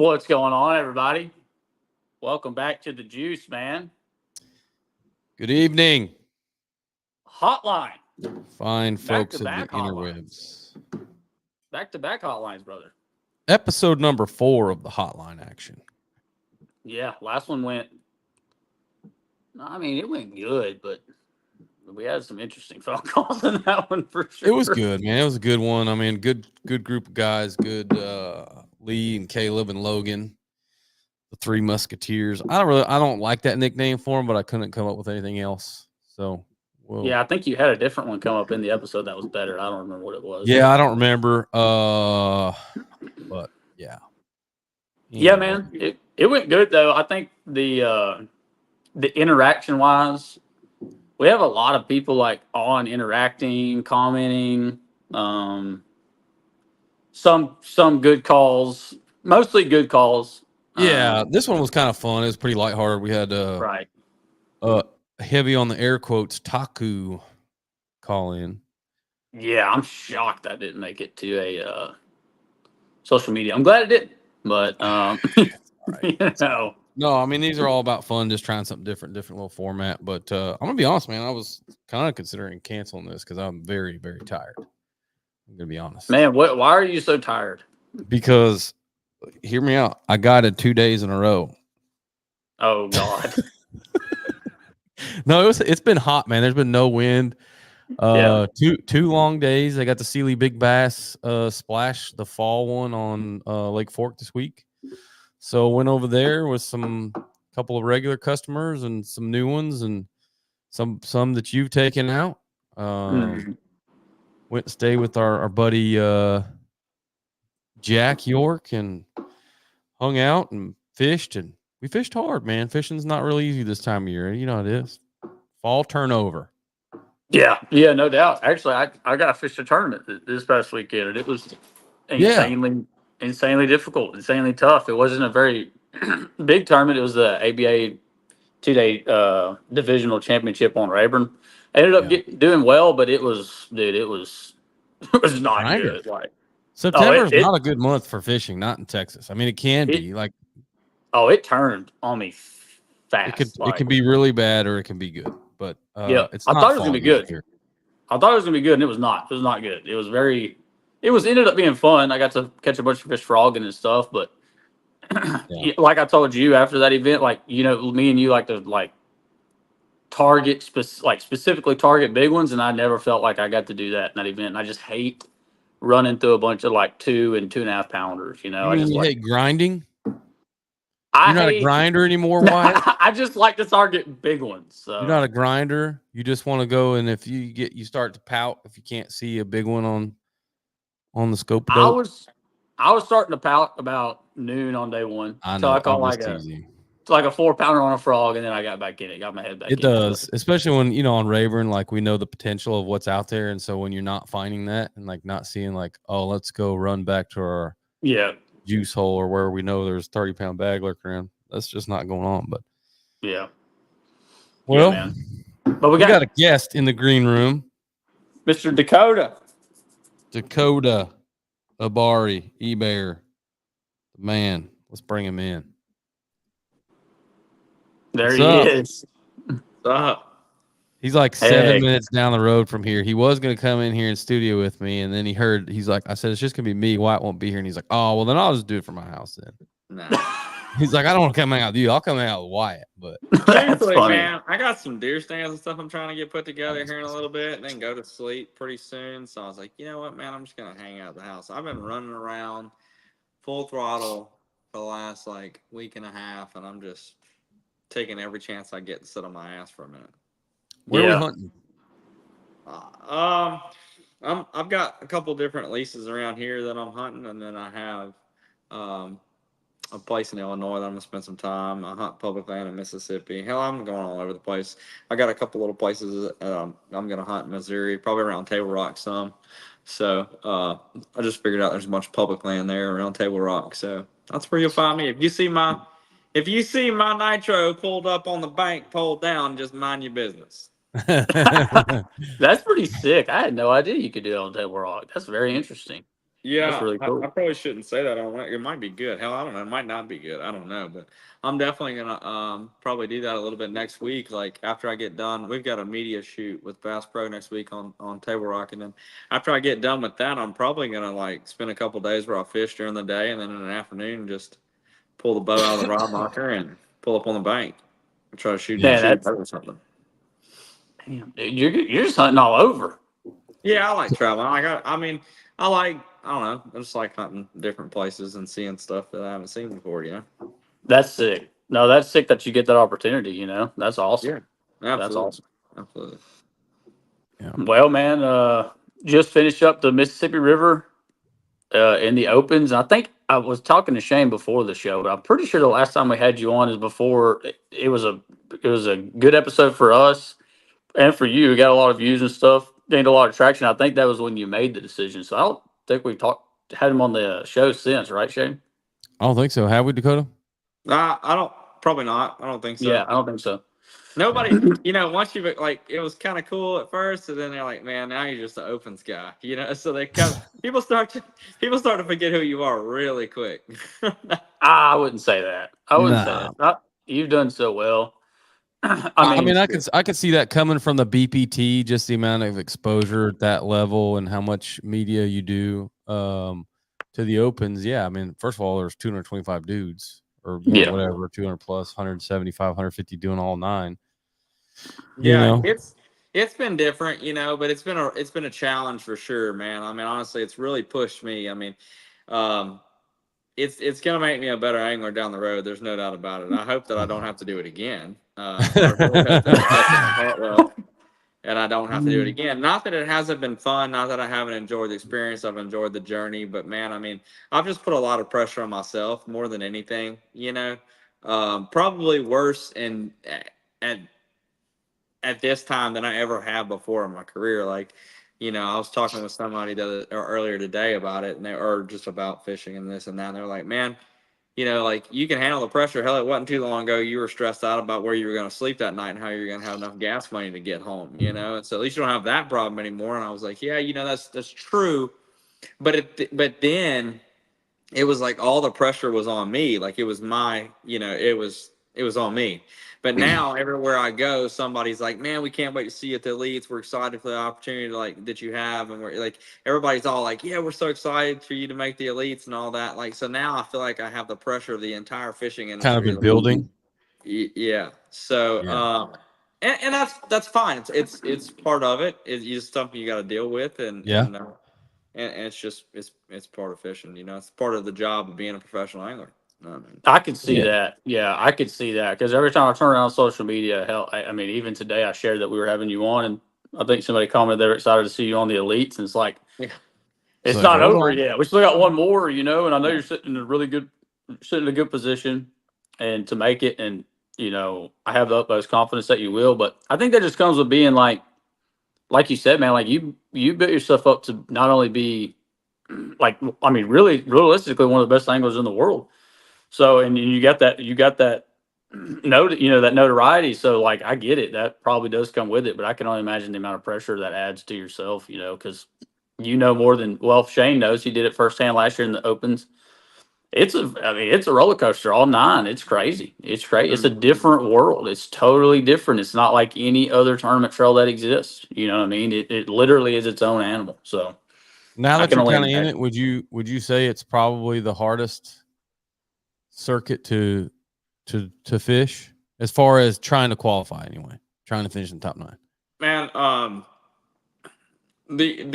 What's going on, everybody? Welcome back to the Juice, man. Good evening, Hotline. fine folks of the Back-to-back interwebs. Back-to-back hotlines, brother. Episode number 4 of the Hotline action. Yeah, last one went. I mean, it went good, but we had some interesting phone calls in that one for sure. It was good, man. It was a good one. I mean, good group of guys. Good Lee and Caleb and Logan, the Three Musketeers. I don't like that nickname for them, but I couldn't come up with anything else. So, yeah, I think you had a different one come up in the episode that was better. I don't remember what it was. Yeah, I don't remember. But yeah. Yeah, man. It went good though. I think the interaction wise, we have a lot of people like on interacting, commenting. Some good calls, mostly good calls. Yeah, this one was kind of fun. It was pretty lighthearted. We had Right. Heavy on the air quotes Taku call in. Yeah, I'm shocked I didn't make it to a social media. I'm glad it did, but right. No, I mean, these are all about fun, just trying something different little format. But I'm gonna be honest, man. I was kind of considering canceling this because I'm very, very tired. I'm gonna be honest, man. Why are you so tired? Because hear me out. I guided 2 days in a row. Oh God. No, it's been hot, man. There's been no wind. Yeah. Two long days. I got the Sealy Big Bass splash, the fall one on Lake Fork this week. So went over there with some couple of regular customers and some new ones and some that you've taken out. Went to stay with our buddy Jack York and hung out and fished, and we fished hard, man. Fishing's not really easy this time of year. You know how it is. Fall turnover. Yeah, no doubt. Actually, I got fished a tournament this past weekend, and it was insanely difficult, insanely tough. It wasn't a very big tournament. It was the ABA 2-day divisional championship on Rayburn. I ended up doing well, but it was not good. Like September is not a good month for fishing, not in Texas. I mean, it can be like. Oh, it turned on me fast. It can be really bad or it can be good. But yeah, it's I not thought it was gonna be good. Here. I thought it was gonna be good, and it was not. It was not good. It ended up being fun. I got to catch a bunch of fish frogging and stuff, but like I told you after that event, like me and you like to specifically target big ones, and I never felt like I got to do that in that event. And I just hate running through a bunch of like 2 and 2.5 pounders. I just hate grinding. You're not a grinder anymore, Wyatt? I just like to target big ones. So. You're not a grinder. You just want to go, and if you start to pout if you can't see a big one on the scope. I was starting to pout about noon on day one. So I caught like a 4-pounder on a frog, and then I got back in it, got my head back in it. It does, especially when on Rayburn, like we know the potential of what's out there, and so when you're not finding that and like not seeing like, oh, let's go run back to our juice hole or where we know there's 30-pound bag lurking around. That's just not going on. But man. But we got a guest in the green room, Mr. Dakota, Ebare, Ebare, the man. Let's bring him in. There he is. What's up? He's like 7 minutes down the road from here. He was going to come in here in studio with me, and then he's like, I said, it's just going to be me. Wyatt won't be here. And he's like, oh, well, then I'll just do it from my house then. Nah. He's like, I don't want to come hang out with you. I'll come hang out with Wyatt. But seriously, man, I got some deer stands and stuff I'm trying to get put together here in a little bit and then go to sleep pretty soon. So I was like, you know what, man, I'm just going to hang out at the house. I've been running around full throttle for the last like week and a half, and I'm just taking every chance I get to sit on my ass for a minute. Where are we hunting? I've got a couple different leases around here that I'm hunting, and then I have a place in Illinois that I'm gonna spend some time. I hunt public land in Mississippi. Hell, I'm going all over the place. I got a couple little places I'm gonna hunt in Missouri, probably around Table Rock some. So I just figured out there's a bunch of public land there around Table Rock. So that's where you'll find me. If you see my nitro pulled up on the bank, pulled down, just mind your business. That's pretty sick. I had no idea you could do it on Table Rock. That's very interesting. Yeah, That's really cool. I probably shouldn't say that. It might be good. Hell, I don't know. It might not be good. I don't know, but I'm definitely gonna probably do that a little bit next week. Like after I get done, we've got a media shoot with Bass Pro next week on Table Rock, and then after I get done with that, I'm probably gonna like spend a couple days where I fish during the day, and then in the afternoon just pull the bow out of the rod locker and pull up on the bank and try to shoot Yeah. Man, or something. damn, dude, you're just hunting all over. Yeah, I like traveling. I mean, I like, I don't know, I just like hunting different places and seeing stuff that I haven't seen before, you know? That's sick. No, that's sick that you get that opportunity. That's awesome. Yeah, That's absolutely. awesome. Absolutely. Yeah. Well, man, just finished up the Mississippi River in the opens. I think I was talking to Shane before the show, but I'm pretty sure the last time we had you on is before it was a good episode for us and for you. We got a lot of views and stuff, gained a lot of traction. I think that was when you made the decision. So I don't think we've had him on the show since, right, Shane? I don't think so. Have we, Dakota? I don't, probably not. I don't think so. Yeah, I don't think so. Nobody, once you like, it was kind of cool at first, and then they're like, "Man, now you're just the opens guy," So they kind of people start to forget who you are really quick. I wouldn't say that. I wouldn't say Nah. that. You've done so well. I mean, I could see that coming from the BPT, just the amount of exposure at that level and how much media you do to the opens. Yeah, I mean, first of all, there's 225 dudes or whatever, 200 plus, 175, 150 doing all 9. Yeah, it's been different, but it's been a challenge for sure, man. I mean, honestly, it's really pushed me. I mean, it's gonna make me a better angler down the road. There's no doubt about it. I hope that I don't have to do it again. I really hope that it's Hartwell and I don't have to do it again. Not that it hasn't been fun, not that I haven't enjoyed the experience. I've enjoyed the journey, but man, I mean, I've just put a lot of pressure on myself more than anything. Probably worse at at this time than I ever have before in my career. Like, I was talking with somebody earlier today about it, and they are just about fishing and this and that. And they're like, man, like you can handle the pressure. Hell, it wasn't too long ago you were stressed out about where you were going to sleep that night and how you're going to have enough gas money to get home. And so at least you don't have that problem anymore. And I was like, yeah, that's true. But then it was like all the pressure was on me. Like it was it was on me. But now everywhere I go, somebody's like, man, we can't wait to see you at the elites. We're excited for the opportunity that you have. And we're like, everybody's all like, yeah, we're so excited for you to make the elites and all that. Like, so now I feel like I have the pressure of the entire fishing industry. Kind of been building. Yeah. So, and that's fine. It's part of it. It's just something you got to deal with. And it's just, it's part of fishing, it's part of the job of being a professional angler. I could see that. Yeah, I could see that because every time I turn around on social media, hell, I mean, even today I shared that we were having you on, and I think somebody commented they were excited to see you on the elites, and it's like, it's like, not hold over on. yet. We still got one more, and I know you're sitting in a good position, and to make it, and I have the utmost confidence that you will. But I think that just comes with being like you said, man, like you built yourself up to not only be like, I mean, really realistically one of the best anglers in the world. So, and you got that that notoriety. So like, I get it. That probably does come with it, but I can only imagine the amount of pressure that adds to yourself, because more than, well, Shane knows, he did it firsthand last year in the opens. It's a roller coaster, all 9. It's crazy. It's crazy. It's a different world. It's totally different. It's not like any other tournament trail that exists. You know what I mean? It literally is its own animal. So now that you're kind of in it, would you say it's probably the hardest circuit to fish as far as trying to qualify anyway, trying to finish in the top 9? Man, the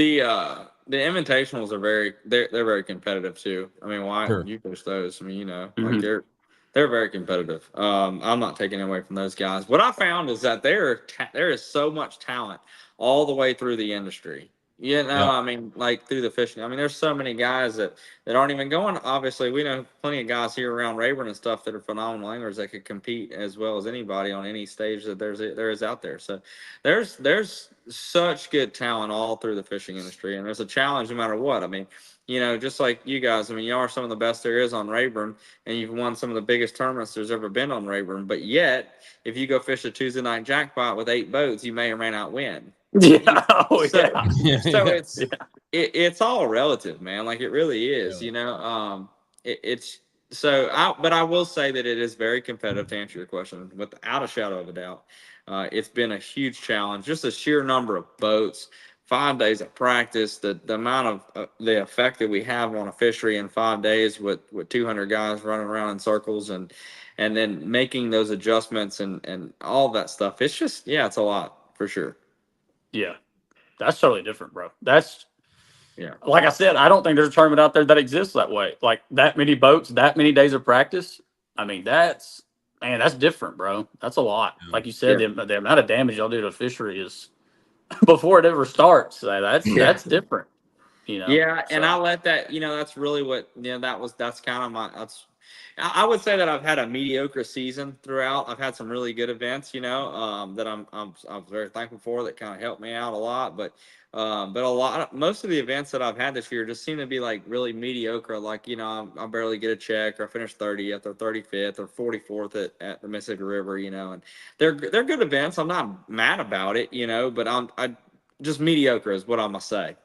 invitationals are they're very competitive too. I mean, why you fish those? I mean, like they're very competitive. I'm not taking away from those guys. What I found is that there is so much talent all the way through the industry. I mean, like through the fishing. I mean, there's so many guys that aren't even going. Obviously, we know plenty of guys here around Rayburn and stuff that are phenomenal anglers that could compete as well as anybody on any stage that there is out there. So there's such good talent all through the fishing industry, and there's a challenge no matter what. I mean, just like you guys. I mean, you are some of the best there is on Rayburn, and you've won some of the biggest tournaments there's ever been on Rayburn. But yet, if you go fish a Tuesday night jackpot with 8 boats, you may or may not win. Yeah. Oh, so, yeah. so it's all relative, man. Like it really is, Yeah. it's so but I will say that it is very competitive, to answer your question without a shadow of a doubt. It's been a huge challenge, just the sheer number of boats, 5 days of practice, the amount of the effect that we have on a fishery in 5 days with 200 guys running around in circles and then making those adjustments and all that stuff. It's just, yeah, it's a lot for sure. Yeah, that's totally different, bro. That's Yeah. like I said, I don't think there's a tournament out there that exists that way. Like that many boats, that many days of practice. I mean, that's man, that's different, bro. That's a lot. Yeah. Like you said, the amount of damage y'all do to a fishery is before it ever starts. That's different, you know. Yeah, and I So let that, that's really what, that's kind of I would say that I've had a mediocre season throughout. I've had some really good events, that I'm very thankful for, that kind of helped me out a lot. But most of the events that I've had this year just seem to be like really mediocre. Like, I barely get a check, or I finish 30th or 35th or 44th at the Mississippi River, and they're good events. I'm not mad about it, but I just mediocre is what I'm gonna say.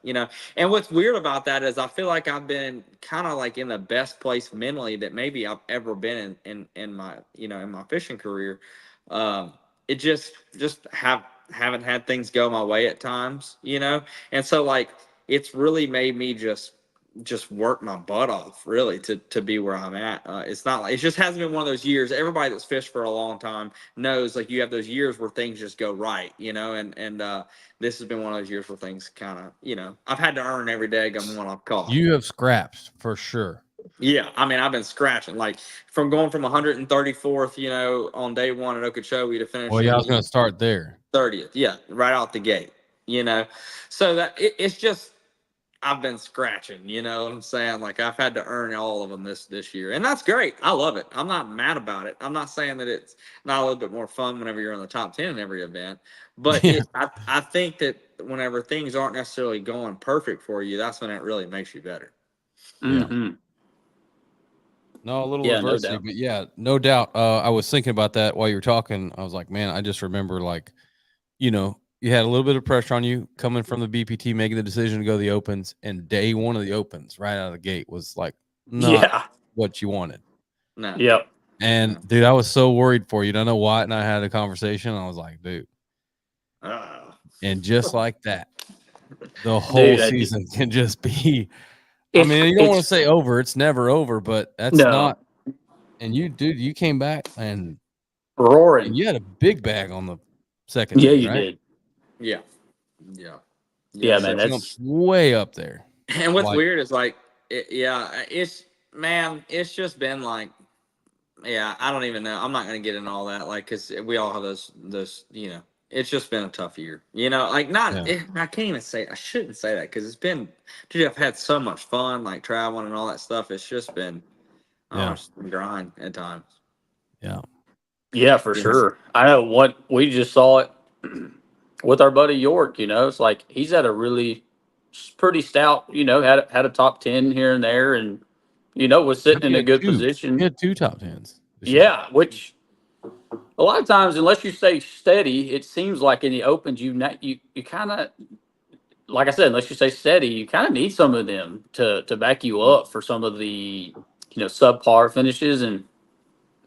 And what's weird about that is I feel like I've been kind of like in the best place mentally that maybe I've ever been in my in my fishing career. It just haven't had things go my way at times. And so like it's really made me just work my butt off really to be where I'm at. It's not like, it just hasn't been one of those years. Everybody that's fished for a long time knows, like, you have those years where things just go right. And this has been one of those years where things kind of, I've had to earn every day I'm one I've caught. You have scraps for sure. Yeah, I mean, I've been scratching, like, from going from 134th, on day one at Okeechobee to Well, finishing yeah, I was going to start there. 30th. Yeah, right out the gate. So that it's just, I've been scratching, you know what I'm saying? Like, I've had to earn all of them this year, and that's great. I love it. I'm not mad about it. I'm not saying that it's not a little bit more fun whenever you're in the top 10 in every event, but Yeah. I think that whenever things aren't necessarily going perfect for you, that's when it really makes you better. Yeah. mhm. No, a little Yeah, no adversity, doubt. but yeah, no doubt. I was thinking about that while you were talking. I was like, man, I just remember, like, you had a little bit of pressure on you coming from the BPT, making the decision to go to the opens, and day one of the opens, right out of the gate, was like not Yeah. what you wanted. No. Yep. And dude, I was so worried for you. Don't know why. And I had a conversation. I was like, dude, and just like that, the whole Dude, season can just be. I it's mean, you don't want to say over. It's never over, but that's no not. And you, dude, you came back and roaring. you had a big bag on the second Yeah, day, you right? did. Yeah. Yeah. Yeah, Yes, man. sir. Jumped That's way up there. And what's Like, weird is, like, it's just been like, yeah, I don't even know. I'm not gonna get into all that, like, because we all have those. It's just been a tough year. Like, not. yeah, I can't even say. I shouldn't say that because it's been. Dude, I've had so much fun, like traveling and all that stuff. It's just been. I don't know, yeah, it's been grind at times. yeah, yeah, for Yeah. sure. I know what we just saw it with our buddy York. It's like he's had a really pretty stout. Had a top 10 here and there, and was I sitting think in you a had good two. You position. had two top tens this year. Yeah, which a lot of times, unless you stay steady, it seems like in the opens you kind of, like I said, unless you stay steady, you kind of need some of them to back you up for some of the subpar finishes. And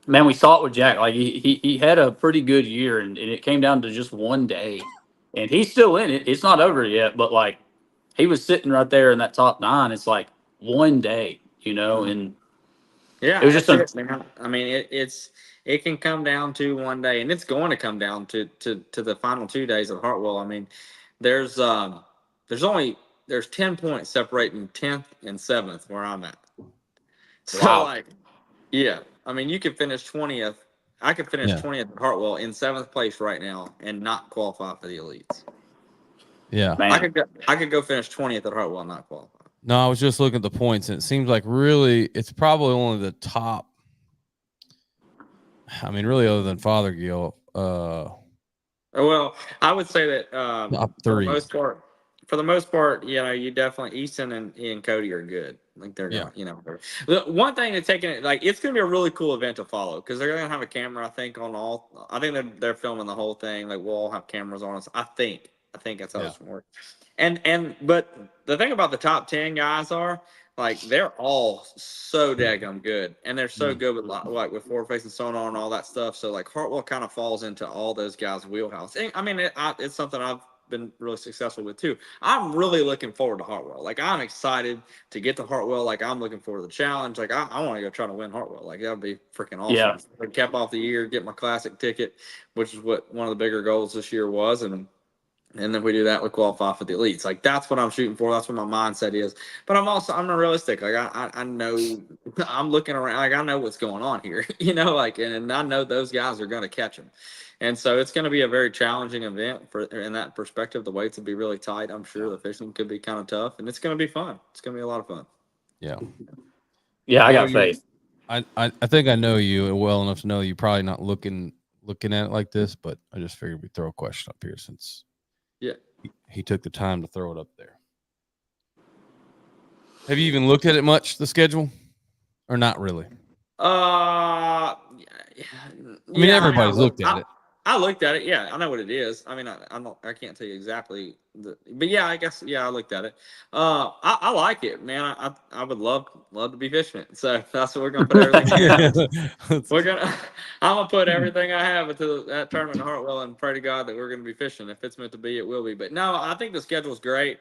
man, we saw it with Jack. Like he had a pretty good year, and it came down to just one day, and he's still in it. It's not over yet, but like he was sitting right there in that top 9. It's like one day, and it Yeah, was just that's a it, man. I mean, it can come down to one day, and it's going to come down to the final 2 days of Hartwell. I mean, there's there's only there's 10 points separating 10th and 7th where I'm at. So, wow. like, yeah, I mean, you could finish 20th. I could finish Yeah, 20th at Hartwell in 7th place right now and not qualify for the elites. yeah. Man. I could go finish 20th at Hartwell and not qualify. No, I was just looking at the points, and it seems like really it's probably only the top. I mean, really, other than Fothergill, Well, I would say that top for the three. most part, you definitely Easton and Cody are good. Like they're Yeah, going, the one thing that's taking it, like, it's going to be a really cool event to follow because they're going to have a camera. I think on all. I think they're filming the whole thing. Like, we'll all have cameras on us. I think I think that's how it's going to work. But the thing about the top 10 guys are, like, they're all so daggum good, and they're so good with like with forward facing sonar and all that stuff. So like Hartwell kind of falls into all those guys' wheelhouse. And, I mean, it's something I've been really successful with too. I'm really looking forward to Hartwell. Like, I'm excited to get to Hartwell. Like, I'm looking forward to the challenge. Like, I want to go try to win Hartwell. Like, that would be freaking awesome. Yeah. Cap off the year, get my classic ticket, which is what one of the bigger goals this year was, and then we do that, we qualify for the elites. Like, that's what I'm shooting for. That's what my mindset is. But I'm realistic. Like, I know I'm looking around. Like, I know what's going on here, you know, like, and I know those guys are going to catch them. And so it's going to be a very challenging event in that perspective. The weights will be really tight. I'm sure the fishing could be kind of tough, and it's going to be fun. It's going to be a lot of fun. Yeah. Yeah, I got faith. I think I know you well enough to know you're probably not looking at it like this, but I just figured we'd throw a question up here since he took the time to throw it up there. Have you even looked at it much, the schedule, or not really? I mean, everybody's looked at it. I looked at it. Yeah, I know what it is. I mean, I can't tell you exactly, but yeah, I guess I looked at it. I like it, man. I would love to be fishing it. So that's what we're gonna put everything. I'm gonna put everything I have into that tournament in Hartwell and pray to God that we're gonna be fishing. If it's meant to be, it will be. But no, I think the schedule's great.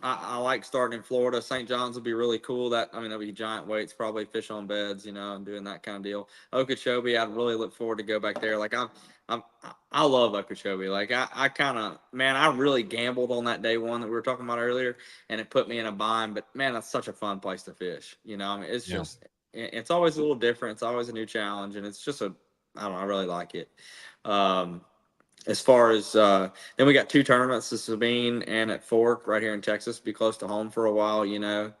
I like starting in Florida. St. John's will be really cool. There'll be giant weights, probably fish on beds, you know, and doing that kind of deal. Okeechobee, I'd really look forward to go back there. Like, I love Okeechobee. Like, I really gambled on that day one that we were talking about earlier, and it put me in a bind. But man, that's such a fun place to fish. You know, I mean, it's always a little different. It's always a new challenge, and it's just I don't know, I really like it. As far as then we got 2 tournaments at Sabine and at Fork right here in Texas. Be close to home for a while, you know.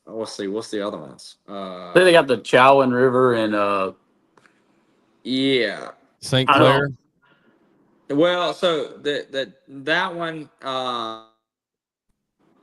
We'll see. What's the other ones? I think they got the Chowan River and St. Clair. Well, so that one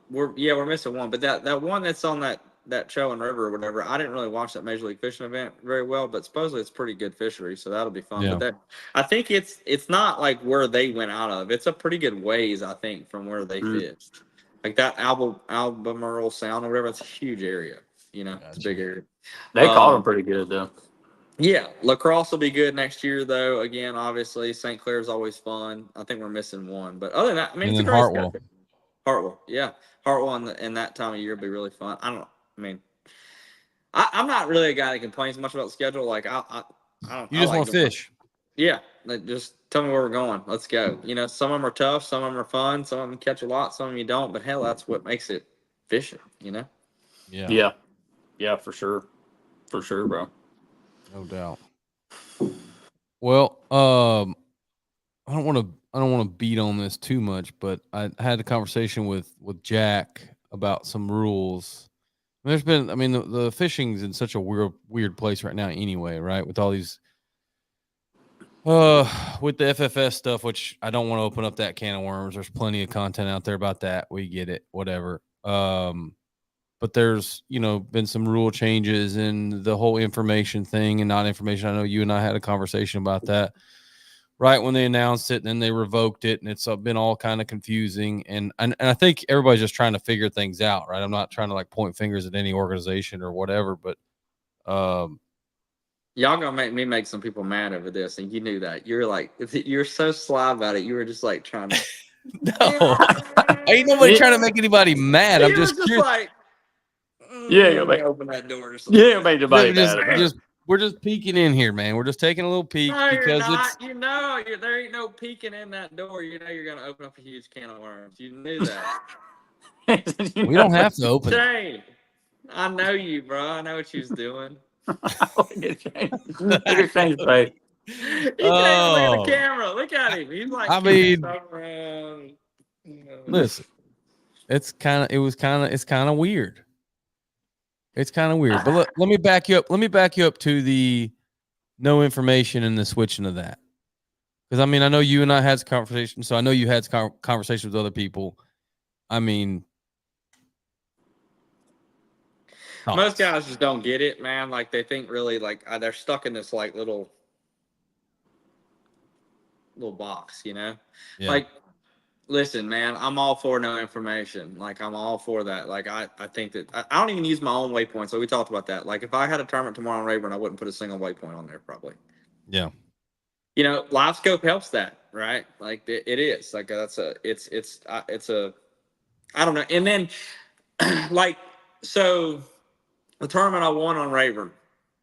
we're missing one, but that one that's on that Chowan River or whatever, I didn't really watch that Major League Fishing event very well, but supposedly it's pretty good fishery, so that'll be fun. Yeah. But I think it's not like where they went out of. It's a pretty good ways, I think, from where they fished. Like that Albemarle Sound or whatever, it's a huge area. You know, It's a big area. They caught them pretty good though. Yeah, La Crosse will be good next year though. Again, obviously, St. Clair's always fun. I think we're missing one, but other than that, I mean, and it's then Hartwell. Hartwell, yeah, Hartwell in that time of year will be really fun. I'm not really a guy that complains much about the schedule. Like I don't. You just want to fish. Yeah, just tell me where we're going. Let's go. You know, some of them are tough, some of them are fun, some of them catch a lot, some of them you don't. But hell, that's what makes it fishing. You know. Yeah, for sure, bro. No doubt. Well, I don't want to beat on this too much, but I had a conversation with Jack about some rules. There's been, the fishing's in such a weird place right now anyway, right? With all these, with the FFS stuff, which I don't want to open up that can of worms. There's plenty of content out there about that. We get it, whatever. But there's, been some rule changes in the whole information thing and not information. I know you and I had a conversation about that right when they announced it, and then they revoked it, and it's been all kind of confusing. And I think everybody's just trying to figure things out, right? I'm not trying to like point fingers at any organization or whatever, but y'all gonna make me make some people mad over this, and you knew that. You're so sly about it. You were just like trying to. No, ain't nobody trying to make anybody mad. I'm just like, open that door. Make anybody mad. We're just peeking in here, man. We're just taking a little peek because it's. There ain't no peeking in that door. You know you're gonna open up a huge can of worms. You knew that. We don't have to open it. I know you, bro. I know what you was doing. Look at Shane's face. He can't even look at the camera. Look at him. He's like, listen, it's kind of weird. It's kind of weird, but let me back you up. Let me back you up to the no information and the switching of that. Because, I know you and I had some conversation, so I know you had some conversations with other people. Most guys just don't get it, man. Like, they think really, like, they're stuck in this, like, little little box, you know? Yeah. Like, listen, man, I'm all for no information. Like, I'm all for that. Like, I think that I don't even use my own waypoint. So we talked about that. Like, if I had a tournament tomorrow in Rayburn, I wouldn't put a single waypoint on there probably. Yeah. You know, live scope helps that, right? Like it is like it's a I don't know. And then like so the tournament I won on Rayburn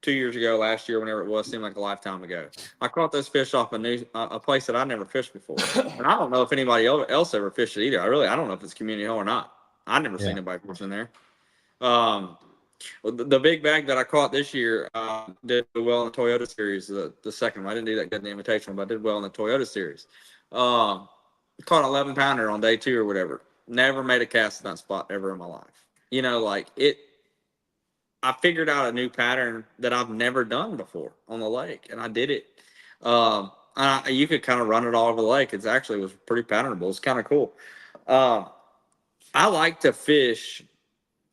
2 years ago, last year, whenever it was, seemed like a lifetime ago. I caught those fish off a place that I never fished before, and I don't know if anybody else ever fished it either. I don't know if it's community hole or not. I never seen anybody fishing there. The big bag that I caught this year did well in the Toyota series. The second one, I didn't do that good in the Invitational, but I did well in the Toyota series. Caught an 11-pounder on day 2 or whatever. Never made a cast in that spot ever in my life. You know, like it. I figured out a new pattern that I've never done before on the lake, and I did it. You could kind of run it all over the lake. It actually was pretty patternable. It's kind of cool. I like to fish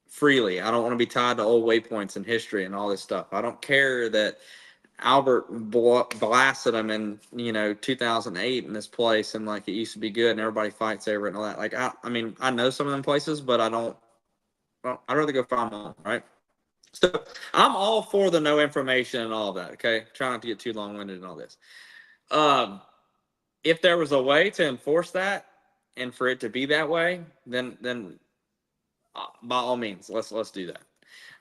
freely. I don't want to be tied to old waypoints and history and all this stuff. I don't care that Albert blasted them in 2008 in this place, and like it used to be good and everybody fights over it and all that. Like I mean I know some of them places, but I don't. Well, I'd rather go find them, right? So I'm all for the no information and all that. Okay, try not to get too long-winded and all this. If there was a way to enforce that and for it to be that way, then by all means, let's do that.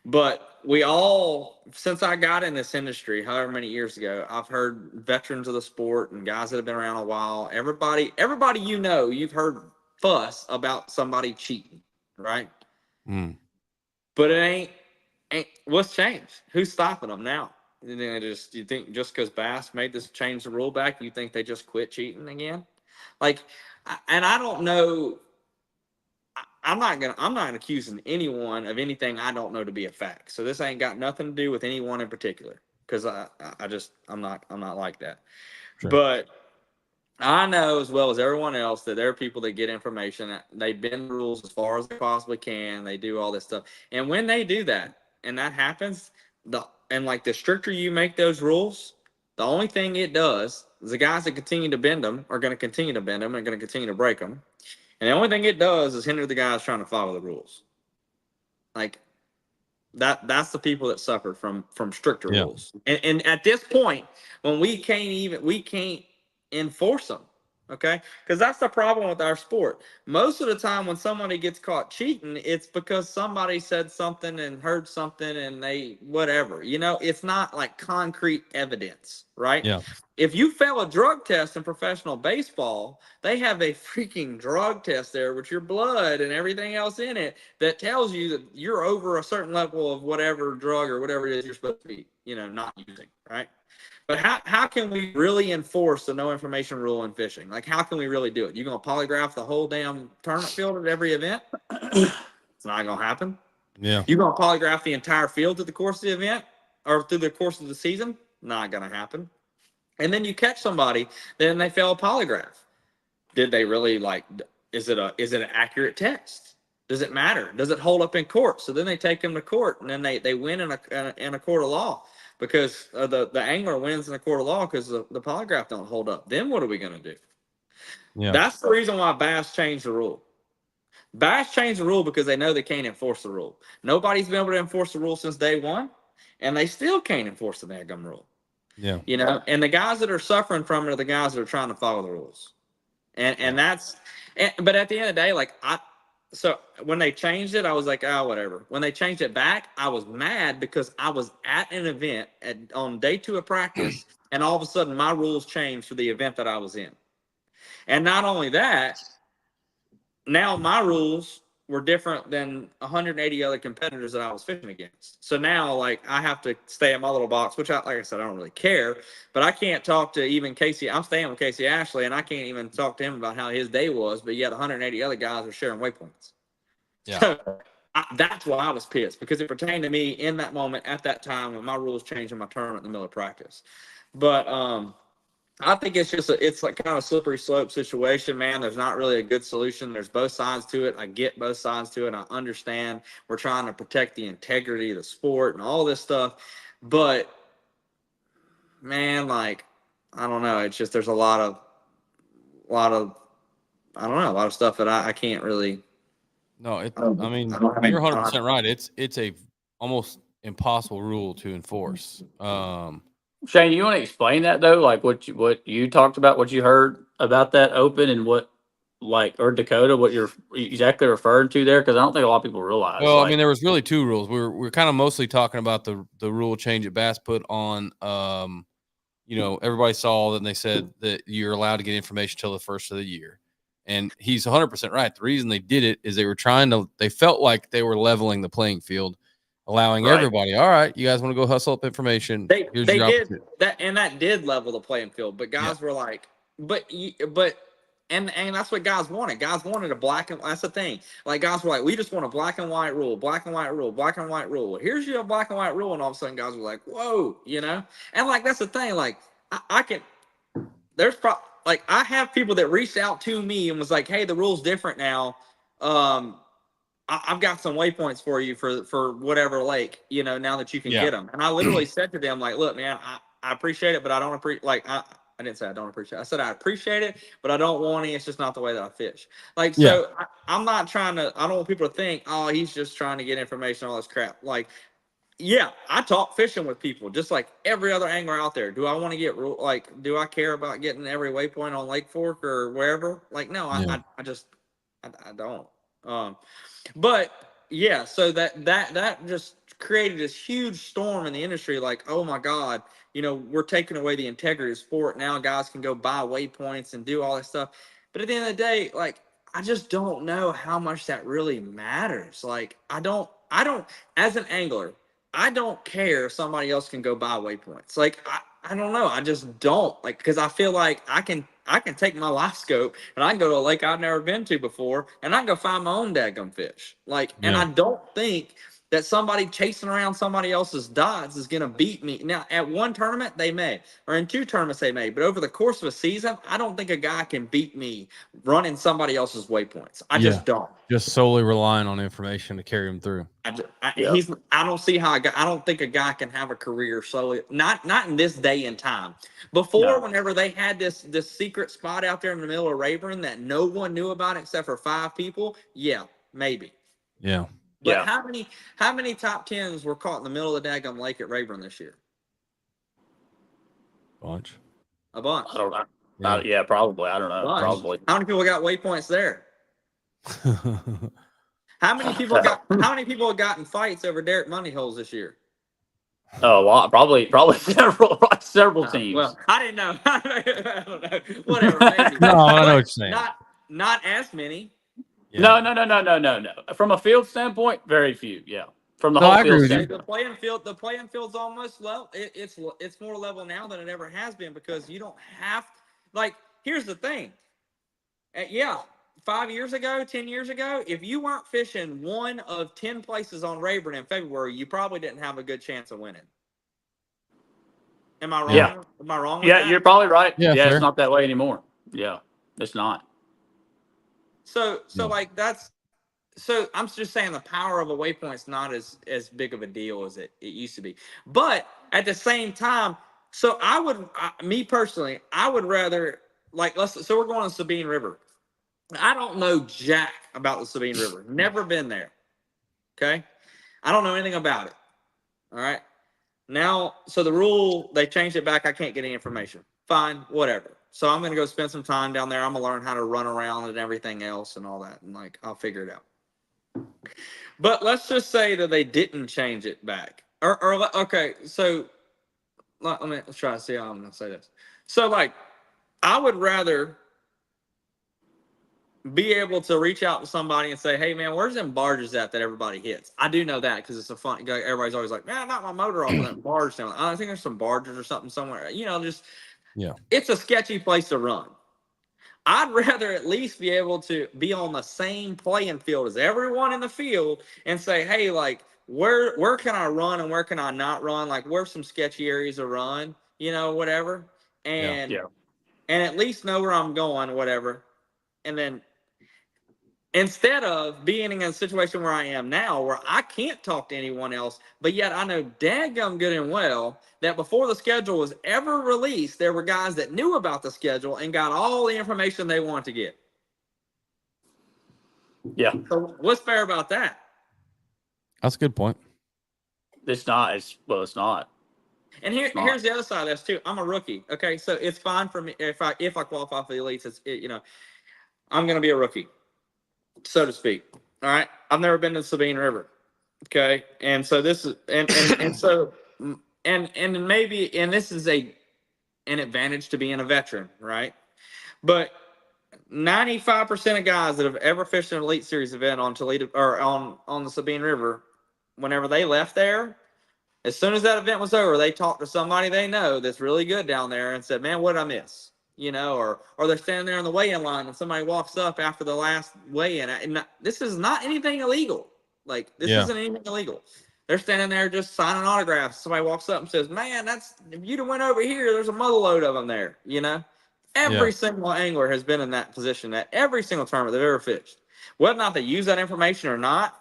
But we all, since I got in this industry, however many years ago, I've heard veterans of the sport and guys that have been around a while. Everybody, you've heard fuss about somebody cheating, right? Mm. But it ain't what's changed? Who's stopping them now? You think just because Bass made this change the rule back, you think they just quit cheating again? Like, and I don't know. I'm not accusing anyone of anything I don't know to be a fact. So this ain't got nothing to do with anyone in particular, because I'm not like that. Sure. But I know as well as everyone else that there are people that get information. They bend the rules as far as they possibly can. They do all this stuff, and when they do that, and that happens, the stricter you make those rules, the only thing it does is the guys that continue to bend them are going to continue to bend them and going to continue to break them. And the only thing it does is hinder the guys trying to follow the rules. Like that's the people that suffer from stricter rules. And at this point, when we can't enforce them. Okay, because that's the problem with our sport. Most of the time when somebody gets caught cheating, it's because somebody said something and heard something and they whatever. It's not like concrete evidence, right? Yeah. If you fail a drug test in professional baseball, they have a freaking drug test there with your blood and everything else in it that tells you that you're over a certain level of whatever drug or whatever it is you're supposed to be, not using, right? But how can we really enforce the no information rule in fishing? Like, how can we really do it? You going to polygraph the whole damn tournament field at every event? It's not going to happen. Yeah. You going to polygraph the entire field through the course of the event or through the course of the season? Not going to happen. And then you catch somebody, then they fail a polygraph. Did they really is it an accurate test? Does it matter? Does it hold up in court? So then they take them to court, and then they win in a court of law because the angler wins in a court of law because the polygraph don't hold up. Then what are we going to do? Yeah. That's the reason why Bass changed the rule. Bass changed the rule because they know they can't enforce the rule. Nobody's been able to enforce the rule since day one, and they still can't enforce the dadgum rule. Yeah. And the guys that are suffering from it are the guys that are trying to follow the rules. And that's, but at the end of the day, so when they changed it, I was like, oh, whatever. When they changed it back, I was mad because I was at an event on day 2 of practice, and all of a sudden my rules changed for the event that I was in. And not only that, now my rules were different than 180 other competitors that I was fishing against. So now, I have to stay in my little box, which, like I said, I don't really care. But I can't talk to even Casey. I'm staying with Casey Ashley, and I can't even talk to him about how his day was. But yet 180 other guys are sharing waypoints. Yeah. So that's why I was pissed, because it pertained to me in that moment at that time when my rules changed in my tournament in the middle of practice. But I think it's like kind of a slippery slope situation, man. There's not really a good solution. There's both sides to it. I get both sides to it. I understand we're trying to protect the integrity of the sport and all this stuff. But, man, I don't know. It's just there's a lot of I don't know, a lot of stuff that I can't really. No, I mean, don't you're have 100% right. It's a almost impossible rule to enforce. Shane, you want to explain that though? Like what you talked about, what you heard about that open, and what or Dakota, what you're exactly referring to there? Because I don't think a lot of people realize. Well, I mean, there was really two rules. We're kind of mostly talking about the rule change that Bass put on. Everybody saw that, and they said that you're allowed to get information till the first of the year. And he's 100% right. The reason they did it is they felt like they were leveling the playing field, allowing everybody, all right, you guys want to go hustle up information. They your did that, and that did level the playing field. But guys were like, and that's what guys wanted. Guys wanted a black and that's the thing. Like guys were like, we just want a black and white rule, black and white rule, black and white rule. Here's your black and white rule, and all of a sudden guys were like, whoa, And like that's the thing. Like I can, like I have people that reached out to me and was like, hey, the rule's different now. I've got some waypoints for you for whatever lake, now that you can get them. And I literally said to them, like, look, man, I appreciate it, but I don't appreciate, I didn't say I don't appreciate it. I said I appreciate it, but I don't want any. It's just not the way that I fish. Like, so I'm not trying to, I don't want people to think, oh, he's just trying to get information, all this crap. Like, yeah, I talk fishing with people just like every other angler out there. Do I want to get do I care about getting every waypoint on Lake Fork or wherever? Like, no, I don't. But yeah, so that just created this huge storm in the industry. Like, oh my God, we're taking away the integrity of sport. Now guys can go buy waypoints and do all this stuff. But at the end of the day, like, I just don't know how much that really matters. Like, I don't, as an angler, I don't care if somebody else can go buy waypoints. Like, I don't know. I just don't, like, because I feel like I can take my live scope and I can go to a lake I've never been to before and I can go find my own daggum fish. Like, and I don't think that somebody chasing around somebody else's dots is going to beat me. Now, at one tournament, they may, or in two tournaments, they may, but over the course of a season, I don't think a guy can beat me running somebody else's waypoints. I just don't. Just solely relying on information to carry him through. I don't see how I don't think a guy can have a career solely, not in this day and time. Before, whenever they had this secret spot out there in the middle of Rayburn that no one knew about except for 5 people, yeah, maybe. Yeah. But how many top 10s were caught in the middle of the daggum lake at Rayburn this year? A bunch. I don't know. Yeah, probably. I don't know. Probably. How many people got waypoints there? How many people have gotten fights over Derek Money holes this year? Oh, well, probably several teams. Well, I didn't know. I don't know. Whatever. Maybe. No, I know what you're saying. Not as many. Yeah. No. From a field standpoint, very few. Yeah. From the whole field standpoint. The playing field's almost level. It's more level now than it ever has been because you don't have here's the thing. 5 years ago, 10 years ago, if you weren't fishing one of 10 places on Rayburn in February, you probably didn't have a good chance of winning. Am I wrong? Yeah. Am I wrong with that? You're probably right. Yeah, it's not that way anymore. Yeah, it's not. So I'm just saying the power of a waypoint's not as big of a deal as it used to be. But at the same time, so me personally, I would rather so we're going to Sabine River. I don't know jack about the Sabine River. Never been there. Okay? I don't know anything about it. All right? Now, so the rule, they changed it back. I can't get any information. Fine, whatever. So I'm going to go spend some time down there. I'm going to learn how to run around and everything else and all that. And, I'll figure it out. But let's just say that they didn't change it back. Okay, so let's try to see how I'm going to say this. So, I would rather be able to reach out to somebody and say, hey, man, where's them barges at that everybody hits? I do know that because it's a fun. Everybody's always like, man, not my motor off of that barge down. I think there's some barges or something somewhere. It's a sketchy place to run. I'd rather at least be able to be on the same playing field as everyone in the field and say, hey, where can I run and where can I not run? Where's some sketchy areas to run, whatever. And at least know where I'm going, whatever. And then Instead of being in a situation where I am now, where I can't talk to anyone else, but yet I know dadgum good and well that before the schedule was ever released, there were guys that knew about the schedule and got all the information they wanted to get. Yeah. So what's fair about that? That's a good point. It's not. It's not. And here's the other side of this too. I'm a rookie. Okay, so it's fine for me if I qualify for the elites. I'm going to be a rookie, so to speak. All right, I've never been to the Sabine River. Okay, and so this is and so and maybe this is an advantage to being a veteran, right? But 95% of guys that have ever fished an Elite Series event on Toledo or on the Sabine River, whenever they left there, as soon as that event was over, they talked to somebody they know that's really good down there and said, "Man, what did I miss?" Or they're standing there in the weigh-in line and somebody walks up after the last weigh-in. And this is not anything illegal. Like, this isn't anything illegal. They're standing there just signing autographs. Somebody walks up and says, "Man, if you'd have went over here, there's a mother load of them there." Every single angler has been in that position at every single tournament they've ever fished. Whether or not they use that information or not,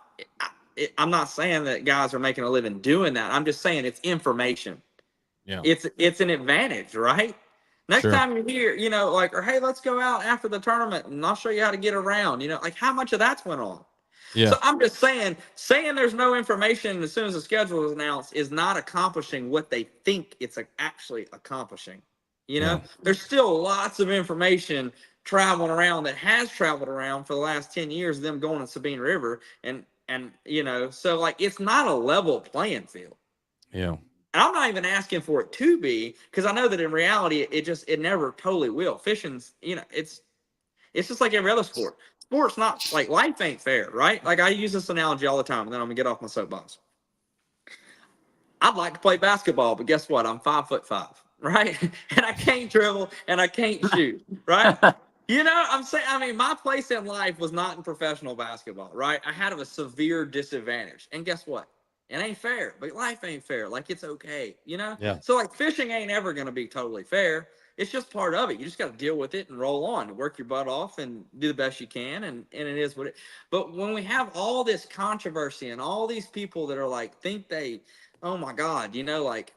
I'm not saying that guys are making a living doing that. I'm just saying it's information. Yeah. It's an advantage, right? Next time you're here, or hey, let's go out after the tournament and I'll show you how to get around. Like how much of that's went on. Yeah. So I'm just saying there's no information as soon as the schedule is announced is not accomplishing what they think it's actually accomplishing. There's still lots of information traveling around that has traveled around for the last 10 years of them going to Sabine River. And so like it's not a level playing field. Yeah. And I'm not even asking for it to be, because I know that in reality it never totally will. Fishing's, it's just like every other sport. Sport's not like life ain't fair, right? Like I use this analogy all the time, and then I'm gonna get off my soapbox. I'd like to play basketball, but guess what? I'm 5'5", right? And I can't dribble and I can't shoot, right? I'm saying, my place in life was not in professional basketball, right? I had a severe disadvantage. And guess what? It ain't fair, but life ain't fair. Like, it's okay, Yeah. So, like, fishing ain't ever going to be totally fair. It's just part of it. You just got to deal with it and roll on, work your butt off and do the best you can. And it is what it. But when we have all this controversy and all these people that are like, oh my God, like,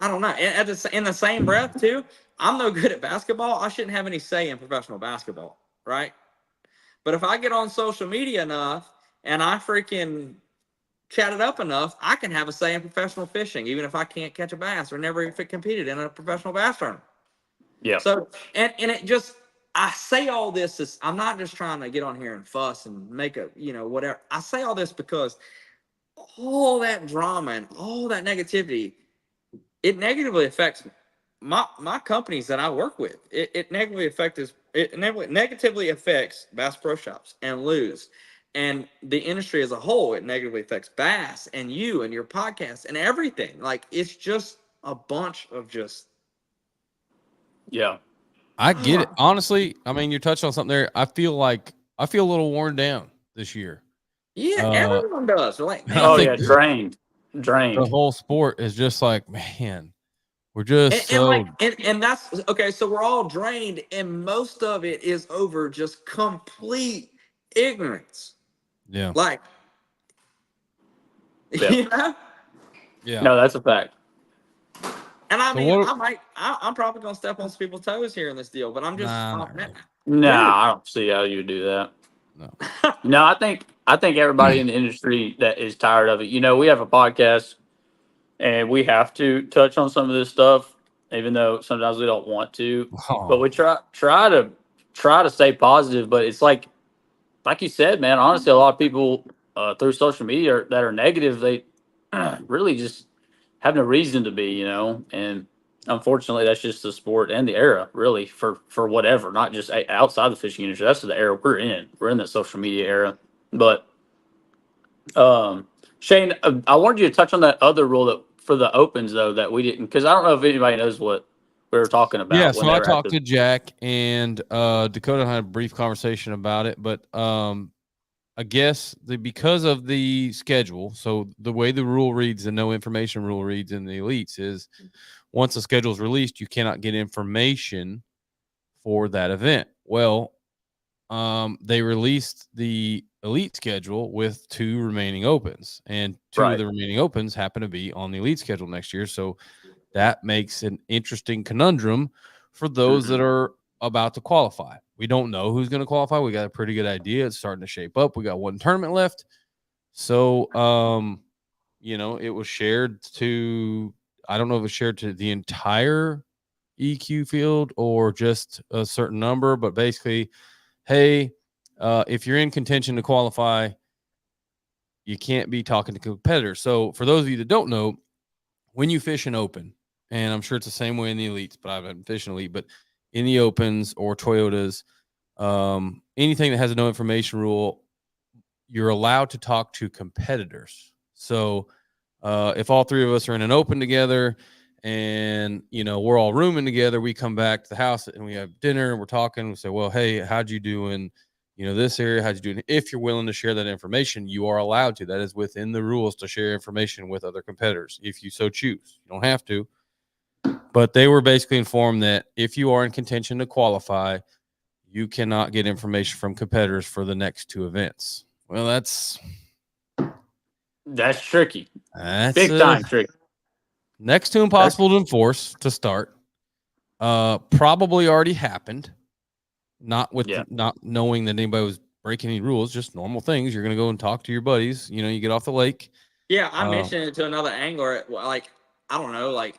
I don't know. In the same breath, too, I'm no good at basketball. I shouldn't have any say in professional basketball, right? But if I get on social media enough and I freaking chat it up enough, I can have a say in professional fishing, even if I can't catch a bass or never competed in a professional bass tournament. Yeah. So, and it just, I say all this I'm not just trying to get on here and fuss and make whatever. I say all this because all that drama and all that negativity, it negatively affects my companies that I work with. It negatively affects Bass Pro Shops and Lose and the industry as a whole. It negatively affects Bass and you and your podcast and everything. Like, it's just a bunch of just. Yeah. I get it. Honestly, you touched on something there. I feel a little worn down this year. Yeah, everyone does. They're like, man, Oh yeah, drained. The whole sport is just like, man, we're just and that's okay. So we're all drained, and most of it is over just complete ignorance. Yeah. Like, Yeah. Yeah. No, that's a fact. And I'm probably gonna step on some people's toes here in this deal, but I'm just I don't see how you do that. No. No, I think everybody in the industry that is tired of it. We have a podcast and we have to touch on some of this stuff, even though sometimes we don't want to. But we try to stay positive. But it's like you said, man. Honestly, a lot of people through social media that are negative, they really just have no reason to be, and unfortunately, that's just the sport and the era, really, for whatever, not just outside the fishing industry. That's the era we're in. We're in that social media era. But Shane, I wanted you to touch on that other rule that for the opens though that we didn't, because I don't know if anybody knows what we were talking about. Yeah, so I talked to Jack and Dakota had a brief conversation about it, but I guess because of the schedule, so the way the rule reads, the no information rule reads in the elites is once the schedule is released, you cannot get information for that event. Well, they released the elite schedule with 2 remaining opens, and 2 of Right. the remaining opens happen to be on the elite schedule next year. So that makes an interesting conundrum for those that are about to qualify. We don't know who's going to qualify. We got a pretty good idea. It's starting to shape up. We got 1 tournament left. So, it was shared to, I don't know if it was shared to the entire EQ field or just a certain number, but basically, hey, if you're in contention to qualify, you can't be talking to competitors. So for those of you that don't know, when you fish an open, and I'm sure it's the same way in the elites, but I haven't fished an elite, but in the opens or Toyotas, anything that has a no information rule, you're allowed to talk to competitors. So if all 3 of us are in an open together and, we're all rooming together, we come back to the house and we have dinner and we're talking. We say, well, hey, how'd you do in, this area? How'd you do? If you're willing to share that information, you are allowed to. That is within the rules to share information with other competitors if you so choose. You don't have to. But they were basically informed that if you are in contention to qualify, you cannot get information from competitors for the next 2 events. Well, that's tricky. That's big time tricky. Next to impossible to enforce to start. Probably already happened. Not knowing that anybody was breaking any rules, just normal things. You're going to go and talk to your buddies. You get off the lake. Yeah, I mentioned it to another angler. Like, I don't know, like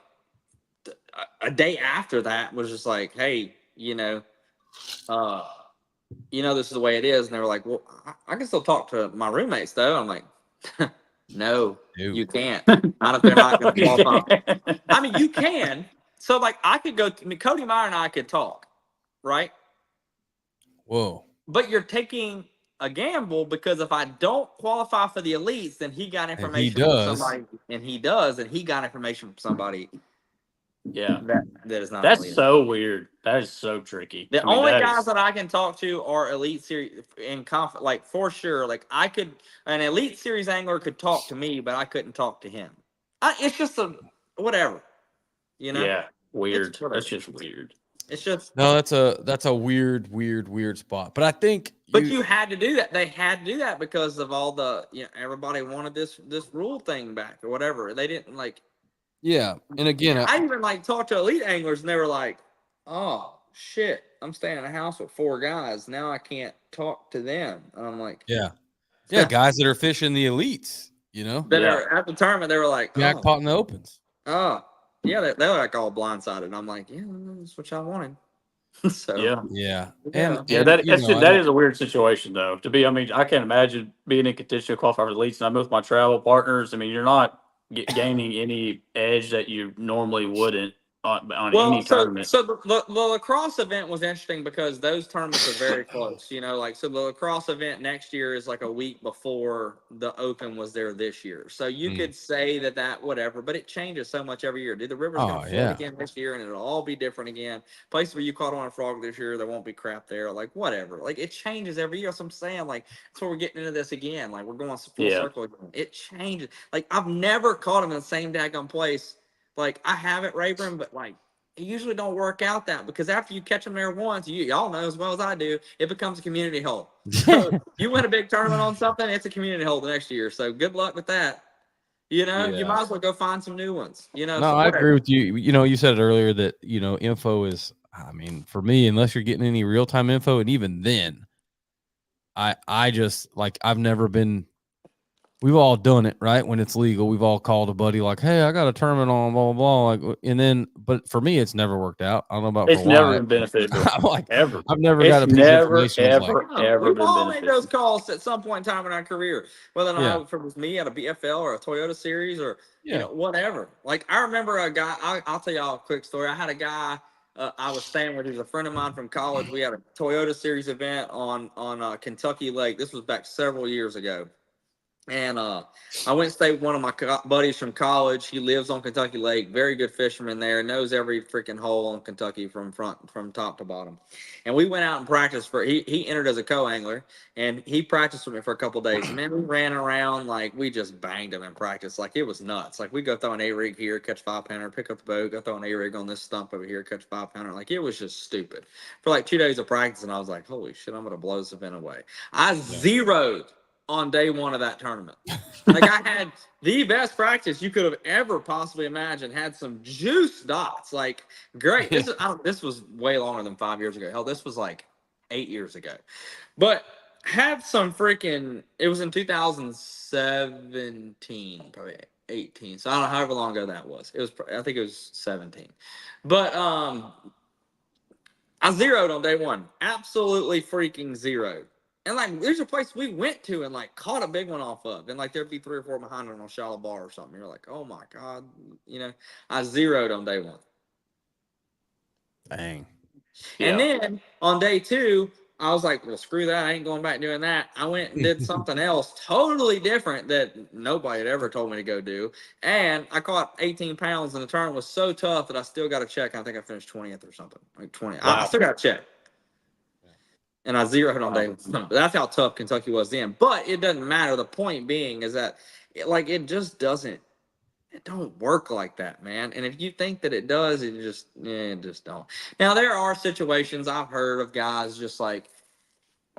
a day after that was just like, hey, this is the way it is. And they were like, well, I can still talk to my roommates though. I'm like, no, you can't. Not if they're not going to qualify. I mean, you can. So like, I could go. Cody Meyer and I could talk, right? Whoa! But you're taking a gamble because if I don't qualify for the elites, then he got information from somebody, and he does, and he got information from somebody. Yeah, that is not. That's so weird. That is so tricky. The only guys that I can talk to are elite series in like for sure. Like an elite series angler could talk to me, but I couldn't talk to him. It's just a whatever, Yeah, weird. That's just weird. It's just that's a weird spot. But I think, you had to do that. They had to do that because of all the everybody wanted this rule thing back or whatever. They didn't like. Yeah, and again, I even talked to elite anglers, and they were like, "Oh shit, I'm staying in a house with 4 guys. Now I can't talk to them." And I'm like, yeah, guys that are fishing the elites, that are at the tournament. They were like, jackpot in the opens. Oh, yeah, they're like all blindsided. And I'm like, yeah, that's what y'all wanted. So yeah, that is a weird situation though. To be, I mean, I can't imagine being in contention to qualify for the elites, and I'm with my travel partners. I mean, you're not gaining any edge that you normally wouldn't on any tournament. So the lacrosse event was interesting because those tournaments are very close. So the lacrosse event next year is like a week before the Open was there this year. So you could say that whatever, but it changes so much every year. Dude, the river's going to flood again this year, and it'll all be different again. Places where you caught on a frog this year, there won't be crap there. Like whatever. Like it changes every year. So I'm saying that's where we're getting into this again. Like we're going full circle again. It changes. Like I've never caught them in the same daggone place. Like I have it, Rayburn, but it usually don't work out that because after you catch them there once, y'all know as well as I do, it becomes a community hole. So you win a big tournament on something, it's a community hole the next year. So good luck with that. You might as well go find some new ones. No, I agree with you. You said it earlier that info is. I mean, for me, unless you're getting any real time info, and even then, I just I've never been. We've all done it, right? When it's legal, we've all called a buddy like, "Hey, I got a tournament on, blah blah blah." And then, but for me, it's never worked out. I don't know about. It's never been beneficial. Ever. I've never got a piece of information. Ever we've all made those calls at some point in time in our career, whether or not it was me at a BFL or a Toyota series or whatever. Like I remember a guy. I'll tell y'all a quick story. I had a guy. I was staying with. He was a friend of mine from college. We had a Toyota series event on Kentucky Lake. This was back several years ago. And I went and stayed with one of my buddies from college. He lives on Kentucky Lake. Very good fisherman there. Knows every freaking hole on Kentucky from top to bottom. And we went out and practiced for. He entered as a co-angler, and he practiced with me for a couple of days. And man, we ran around like we just banged him in practice. Like it was nuts. Like we go throw an A-rig here, catch 5-pounder, pick up the boat, go throw an A-rig on this stump over here, catch 5-pounder. Like it was just stupid. For like 2 days of practice, and I was like, holy shit, I'm gonna blow this event away. I zeroed on day one of that tournament. Like I had the best practice you could have ever possibly imagined. Had some juice dots. Like great. This was way longer than 5 years ago. Hell, this was like 8 years ago. But had some freaking. It was in 2017, probably 18. So I don't know however long ago that was. It was. I think it was 17. But I zeroed on day one. Absolutely freaking zeroed. And like, there's a place we went to and like caught a big one off of, and like there'd be 3 or 4 behind on a shallow bar or something. You're like, oh my god, I zeroed on day one. Dang. And then on day two, I was like, well, screw that. I ain't going back doing that. I went and did something else totally different that nobody had ever told me to go do. And I caught 18 pounds, and the tournament was so tough that I still got a check. I think I finished 20th or something, like 20. Wow. I still got a check. And I zeroed on day one. That's how tough Kentucky was then. But it doesn't matter. The point being is that it just doesn't. It don't work like that, man. And if you think that it does, it just don't. Now there are situations I've heard of guys just like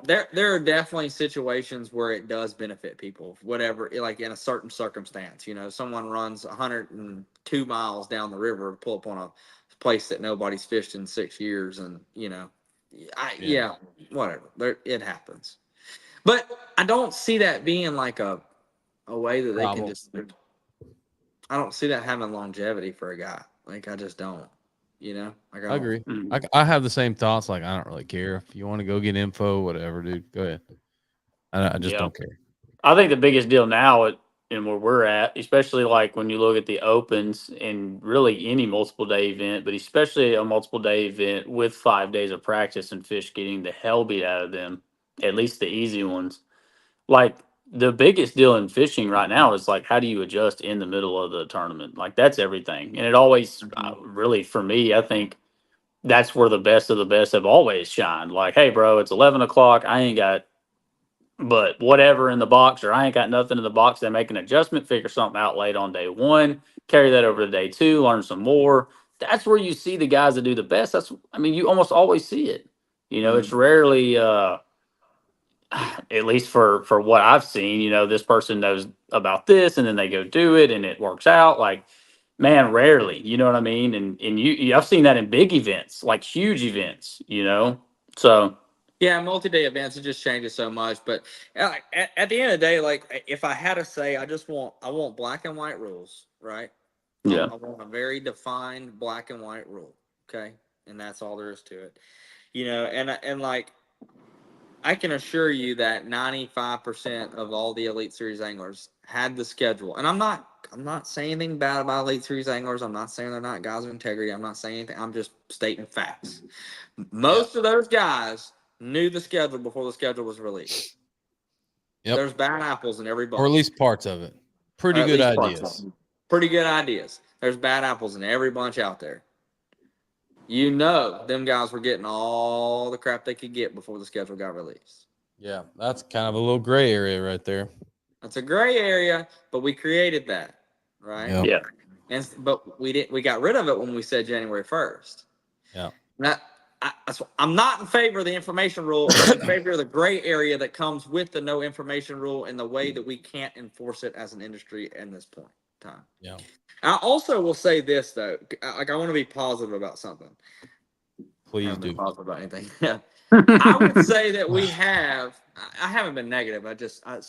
there are definitely situations where it does benefit people, whatever, like in a certain circumstance. Someone runs 102 miles down the river to pull up on a place that nobody's fished in 6 years, and whatever. It happens, but I don't see that being like a way that they can just. I don't see that having longevity for a guy. Like I just don't. Like I agree. I have the same thoughts. Like I don't really care if you want to go get info, whatever, dude. Go ahead. I just don't care. I think the biggest deal now and where we're at, especially like when you look at the opens and really any multiple day event, but especially a multiple day event with 5 days of practice and fish getting the hell beat out of them, at least the easy ones. Like the biggest deal in fishing right now is like, how do you adjust in the middle of the tournament? Like that's everything. And it always really, for me, I think that's where the best of the best have always shined. Like, hey, bro, it's 11 o'clock. I ain't got but whatever in the box, or I ain't got nothing in the box. They make an adjustment, figure something out late on day one, carry that over to day two, learn some more. That's where you see the guys that do the best. You almost always see it. It's rarely, at least for what I've seen, this person knows about this and then they go do it and it works out. Like, man, rarely, you know what I mean? And I've seen that in big events, like huge events, so. Yeah, multi-day events, it just changes so much. But at the end of the day, like if I had to say, I want black and white rules, right? Yeah. I want a very defined black and white rule, okay? And that's all there is to it. And like I can assure you that 95% of all the Elite Series anglers had the schedule. And I'm not saying anything bad about Elite Series anglers. I'm not saying they're not guys of integrity. I'm not saying anything. I'm just stating facts. Most of those guys knew the schedule before the schedule was released. Yep. There's bad apples in every bunch. Or at least parts of it. Pretty good ideas. Pretty good ideas. There's bad apples in every bunch out there. Them guys were getting all the crap they could get before the schedule got released. Yeah, that's kind of a little gray area right there. That's a gray area, but we created that, right? Yeah. But we got rid of it when we said January 1st. Yeah. Now, I'm not in favor of the information rule. I'm in favor of the gray area that comes with the no information rule and the way that we can't enforce it as an industry in this point in time. Yeah. I also will say this though, like I want to be positive about something. Please do. Positive about anything. Yeah. I would say that we have. I haven't been negative.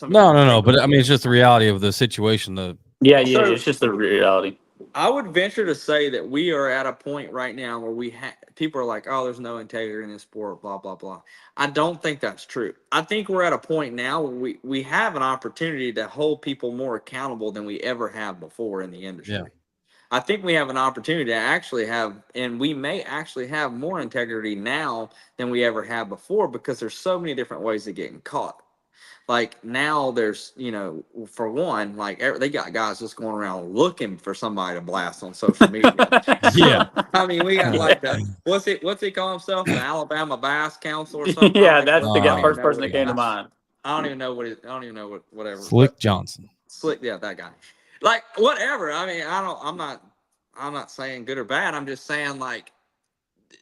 No. But I mean, it's just the reality of the situation. Yeah. It's just the reality. I would venture to say that we are at a point right now where people are like, oh, there's no integrity in this sport, blah, blah, blah. I don't think that's true. I think we're at a point now where we have an opportunity to hold people more accountable than we ever have before in the industry. Yeah. I think we have an opportunity to actually have, and we may actually have more integrity now than we ever have before because there's so many different ways of getting caught. Like now there's, for one, like they got guys just going around looking for somebody to blast on social media. Yeah. I mean, we got like what's he call himself? The Alabama Bass Council or something? Yeah, that's the I don't first even person that came to mind. I don't even know whatever. Slick Johnson. Slick, yeah, that guy. Like whatever. I mean, I'm not saying good or bad. I'm just saying like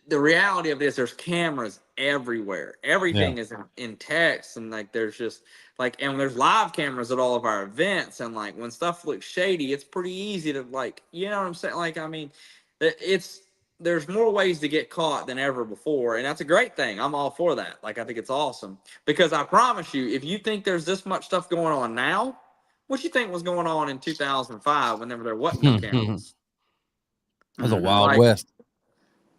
the reality of this, there's cameras everywhere. Everything is in text, and like there's just like, and there's live cameras at all of our events, and like when stuff looks shady, it's pretty easy to like, you know what I'm saying? Like, I mean, there's more ways to get caught than ever before, and that's a great thing. I'm all for that. Like, I think it's awesome because I promise you, if you think there's this much stuff going on now, what you think was going on in 2005 whenever there wasn't no cameras? That's a Wild Like, West.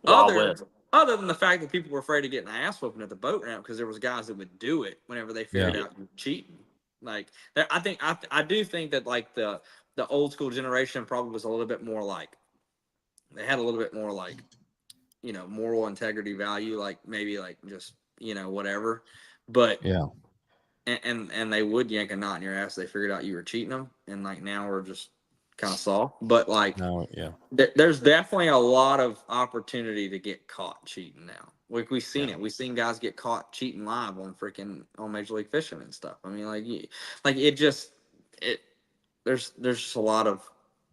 Wild West. Other than the fact that people were afraid of getting an ass whooping at the boat ramp because there was guys that would do it whenever they figured out you were cheating. Like, I do think that like the old school generation probably was a little bit more like, they had a little bit more like, moral integrity value, like maybe like just, whatever. But Yeah. and they would yank a knot in your ass. They figured out you were cheating them, and like now we're just kind of soft. But like, No, yeah. there's definitely a lot of opportunity to get caught cheating now. Like we've seen it. We've seen guys get caught cheating live on Major League Fishing and stuff. I mean, there's just a lot of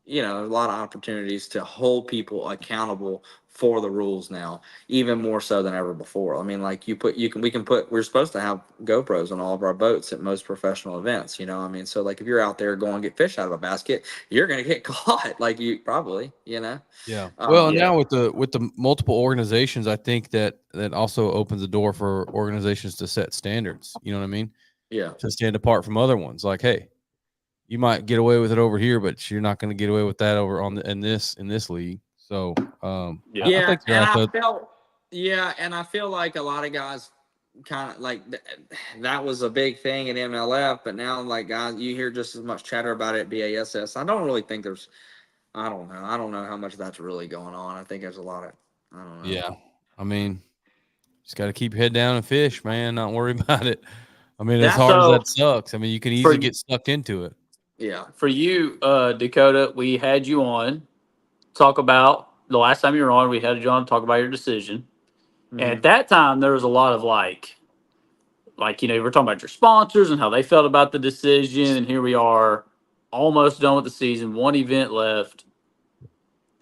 opportunities to hold people accountable for the rules now, even more so than ever before. I mean, like we're supposed to have GoPros on all of our boats at most professional events, I mean, so like if you're out there going to get fish out of a basket, you're going to get caught, like you probably, Yeah. Well, now with the multiple organizations, I think that also opens the door for organizations to set standards. You know what I mean? Yeah. To stand apart from other ones. Like, hey, you might get away with it over here, but you're not going to get away with that over in this league. So, I think I feel like a lot of guys kind of like that was a big thing in MLF, but now like guys, you hear just as much chatter about it at BASS. I don't really think there's, I don't know how much that's really going on. I think there's a lot of, I don't know. Yeah. I mean, just got to keep your head down and fish, man. Not worry about it. I mean, as hard as that sucks, I mean, you can easily get stuck into it. Yeah. For you, Dakota, we had you on talk about the last time you were on. We had you on to talk about your decision, and at that time there was a lot of like you were talking about your sponsors and how they felt about the decision, and here we are, almost done with the season, one event left.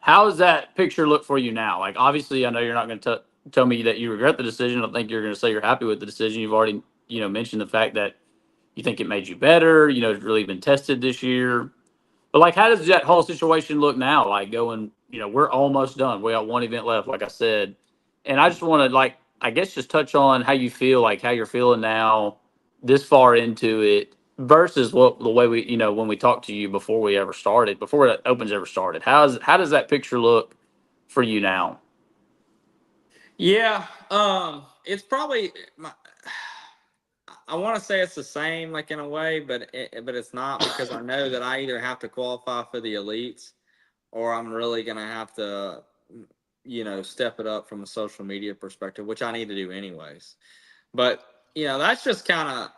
How does that picture look for you now? Like, obviously, I know you're not going to tell me that you regret the decision. I don't think you're going to say you're happy with the decision. You've already, mentioned the fact that you think it made you better. It's really been tested this year. But like, how does that whole situation look now? Like going, we're almost done. We got one event left, like I said. And I just want to I guess just touch on how you feel, like how you're feeling now, this far into it versus the way we, when we talked to you before the Opens ever started. How does that picture look for you now? Yeah. It's probably I want to say it's the same, like in a way, but it's not, because I know that I either have to qualify for the elites, or I'm really gonna have to, step it up from a social media perspective, which I need to do anyways. But that's just kind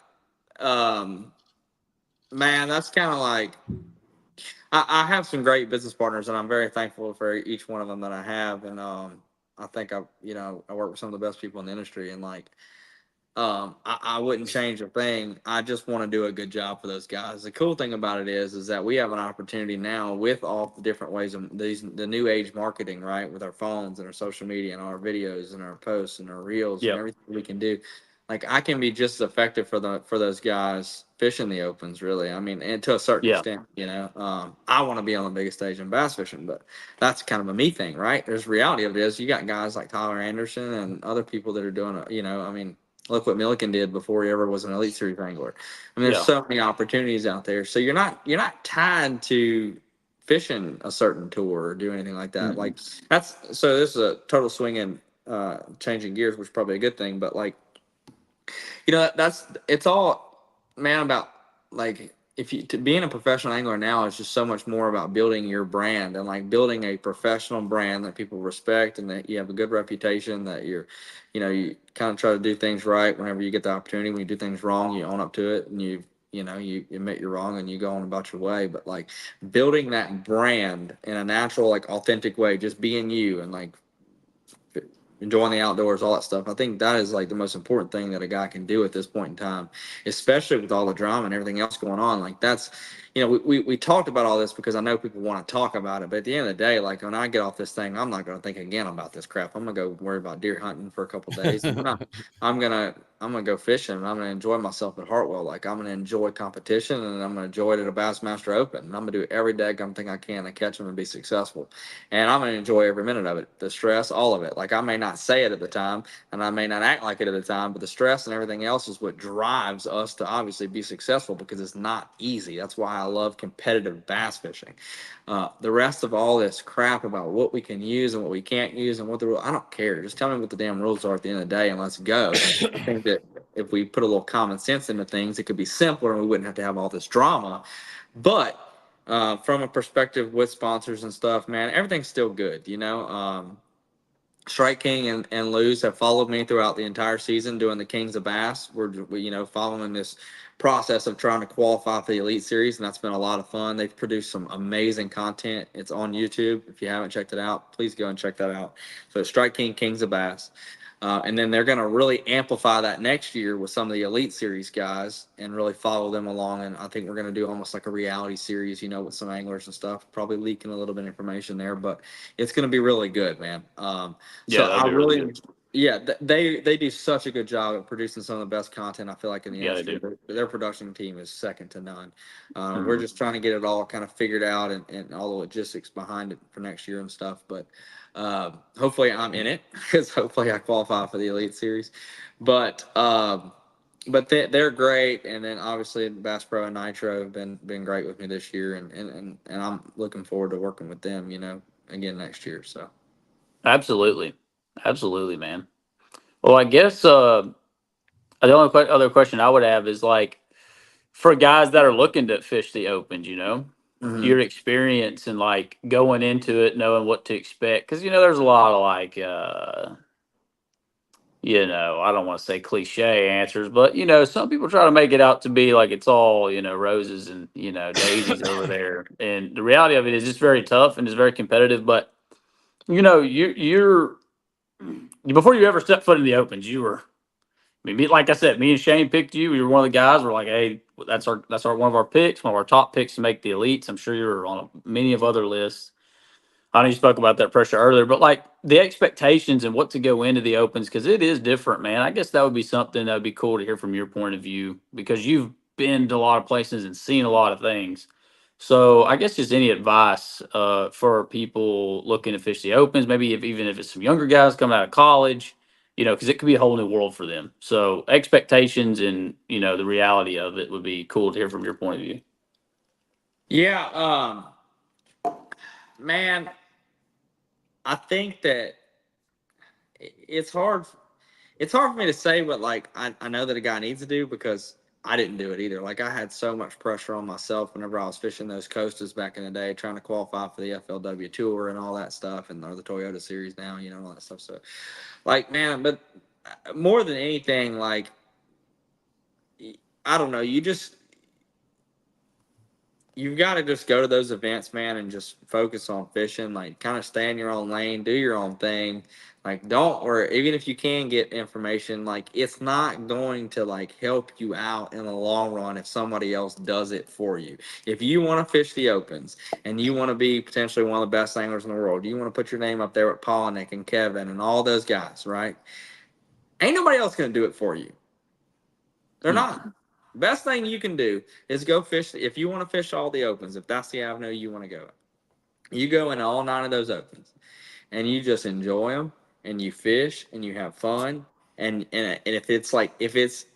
of, man, that's kind of like I have some great business partners, and I'm very thankful for each one of them that I have, and I think I work with some of the best people in the industry, and like. I wouldn't change a thing. I just want to do a good job for those guys. The cool thing about it is that we have an opportunity now with all the different ways of the new age marketing, right? With our phones and our social media and our videos and our posts and our reels and everything we can do. Like, I can be just as effective for those guys fishing the opens, really. I mean, and to a certain extent, I want to be on the biggest stage in bass fishing, but that's kind of a me thing, right? There's reality of it is you got guys like Tyler Anderson and other people that are doing it, I mean, look what Milliken did before he ever was an Elite Series angler. I mean, there's so many opportunities out there. So you're not tied to fishing a certain tour or do anything like that. Like this is a total swing in changing gears, which is probably a good thing. But like, it's all, man, about like being a professional angler now is just so much more about building your brand and like building a professional brand that people respect and that you have a good reputation, that you kind of try to do things right whenever you get the opportunity. When you do things wrong, you own up to it and you admit you're wrong and you go on about your way. But like building that brand in a natural, like authentic way, just being you and like enjoying the outdoors, all that stuff. I think that is like the most important thing that a guy can do at this point in time, especially with all the drama and everything else going on. Like that's, we talked about all this because I know people want to talk about it, but at the end of the day, like when I get off this thing, I'm not going to think again about this crap. I'm going to go worry about deer hunting for a couple of days. I'm gonna go fishing and I'm gonna enjoy myself at Hartwell. Like I'm gonna enjoy competition and I'm gonna enjoy it at a Bassmaster Open. And I'm gonna do every daggum thing I can to catch them and be successful. And I'm gonna enjoy every minute of it. The stress, all of it. Like I may not say it at the time and I may not act like it at the time, but the stress and everything else is what drives us to obviously be successful because it's not easy. That's why I love competitive bass fishing. The rest of all this crap about what we can use and what we can't use and what the rules, I don't care. Just tell me what the damn rules are at the end of the day and let's go. I think that if we put a little common sense into things, it could be simpler and we wouldn't have to have all this drama. But from a perspective with sponsors and stuff, man, everything's still good. Strike King and Luz have followed me throughout the entire season doing the Kings of Bass. We're following this process of trying to qualify for the Elite Series, and that's been a lot of fun. They've produced some amazing content. It's on YouTube. If you haven't checked it out, please go and check that out. So Strike King, Kings of Bass. And then they're going to really amplify that next year with some of the Elite Series guys and really follow them along. And I think we're going to do almost like a reality series, with some anglers and stuff, probably leaking a little bit of information there, but it's going to be really good, man. So I really, they do such a good job at producing some of the best content, I feel like, in the industry. Their production team is second to none. We're just trying to get it all kind of figured out and all the logistics behind it for next year and stuff. But hopefully I'm in it because hopefully I qualify for the Elite Series. But they're great, and then obviously Bass Pro and Nitro have been great with me this year, and I'm looking forward to working with them, again next year. So Absolutely, man. Well, I guess the only other question I would have is like for guys that are looking to fish the opens, your experience and like going into it, knowing what to expect, because there's a lot of like I don't want to say cliche answers, but some people try to make it out to be like it's all roses and daisies over there, and the reality of it is it's very tough and it's very competitive. But you're before you ever step foot in the opens, you were. I mean, like I said, me and Shane picked you. We were one of the guys. We're like, hey, that's our one of our picks, one of our top picks to make the elites. I'm sure you were on many of other lists. I know you spoke about that pressure earlier, but like the expectations and what to go into the opens, because it is different, man. I guess that would be something that would be cool to hear from your point of view because you've been to a lot of places and seen a lot of things. So I guess just any advice for people looking to fish the opens, maybe even if it's some younger guys coming out of college, because it could be a whole new world for them. So expectations and the reality of it would be cool to hear from your point of view. Yeah, man, I think that it's hard. It's hard for me to say what like I know that a guy needs to do because I didn't do it either. Like I had so much pressure on myself whenever I was fishing those coasters back in the day, trying to qualify for the FLW Tour and all that stuff, and or the Toyota Series now, all that stuff. So, like, man, but more than anything, like, I don't know, you've got to just go to those events, man, and just focus on fishing. Like, kind of stay in your own lane, do your own thing. Like, don't worry. Even if you can get information, like, it's not going to like help you out in the long run if somebody else does it for you. If you want to fish the opens and you want to be potentially one of the best anglers in the world, you want to put your name up there with Paul, Nick, and Kevin and all those guys, right? Ain't nobody else going to do it for you. They're not. Best thing you can do is go fish. If you want to fish all the opens, if that's the avenue you want to go, you go in all 9 of those opens and you just enjoy them and you fish and you have fun. And if it's like, if it's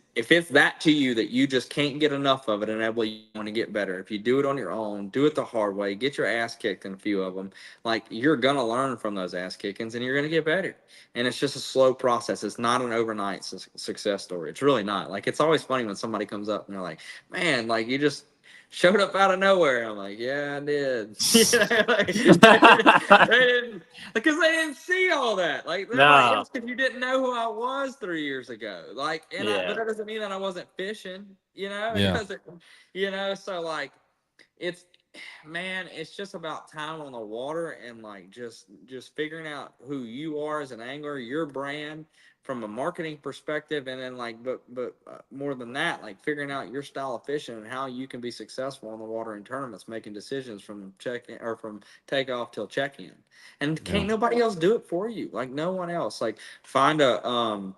that to you that you just can't get enough of it and you want to get better, if you do it on your own, do it the hard way, get your ass kicked in a few of them, like you're going to learn from those ass kickings and you're going to get better. And it's just a slow process. It's not an overnight success story. It's really not. Like, it's always funny when somebody comes up and they're like, man, like you just showed up out of nowhere. I'm like, yeah, I did. They didn't, because they didn't see all that. Like, they're like, No. it's because you didn't know who I was 3 years ago. Like, but Yeah. that doesn't mean that I wasn't fishing. It Yeah. doesn't. So like, it's man, it's just about time on the water and like just figuring out who you are as an angler, your brand from a marketing perspective, and then like but more than that, like figuring out your style of fishing and how you can be successful on the water in tournaments, making decisions from check-in or from takeoff till check-in, and can't nobody else do it for you, like no one else. Like find a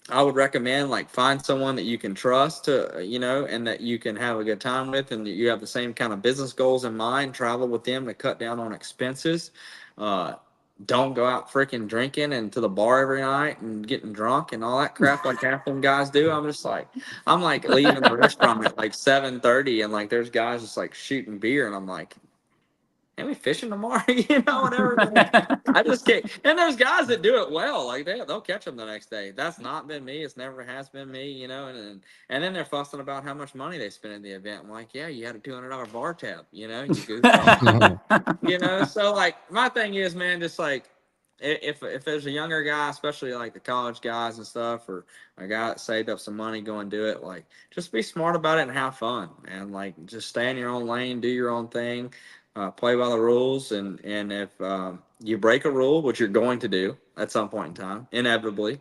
I would recommend like find someone that you can trust to, and that you can have a good time with, and that you have the same kind of business goals in mind. Travel with them to cut down on expenses. Don't go out freaking drinking and to the bar every night and getting drunk and all that crap like half them guys do. I'm like leaving the restaurant at like 7:30, and like there's guys just like shooting beer, and I'm like, can we fishing tomorrow? Whatever. I just can't. And there's guys that do it well. Like they'll catch them the next day. That's not been me. It's never has been me. And then they're fussing about how much money they spent in the event. I'm like, yeah, you had a $200 bar tab. You goofball. So like my thing is, man, just like if there's a younger guy, especially like the college guys and stuff, or a guy that saved up some money, go and do it. Like just be smart about it and have fun, and like just stay in your own lane, do your own thing. Play by the rules, and if you break a rule, which you're going to do at some point in time, inevitably,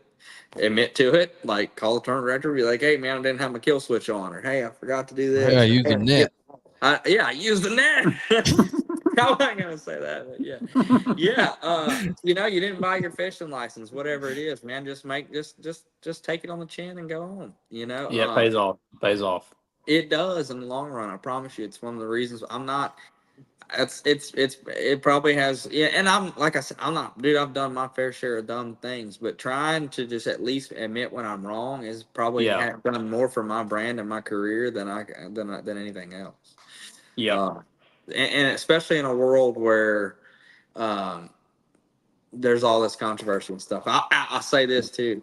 admit to it. Like call the tournament director, be like, "Hey, man, I didn't have my kill switch on," or "Hey, I forgot to do this." Yeah, use the net. I used the net. I wasn't gonna say that, but yeah. You didn't buy your fishing license, whatever it is, man. Just take it on the chin and go home. Yeah, pays off. Pays off. It does in the long run. I promise you, it's one of the reasons I'm not. It probably has, yeah, and I'm like I said, I'm not, dude, I've done my fair share of dumb things, but trying to just at least admit when I'm wrong is probably done more for my brand and my career than anything else. Yeah. And especially in a world where there's all this controversy and stuff. I'll say this too.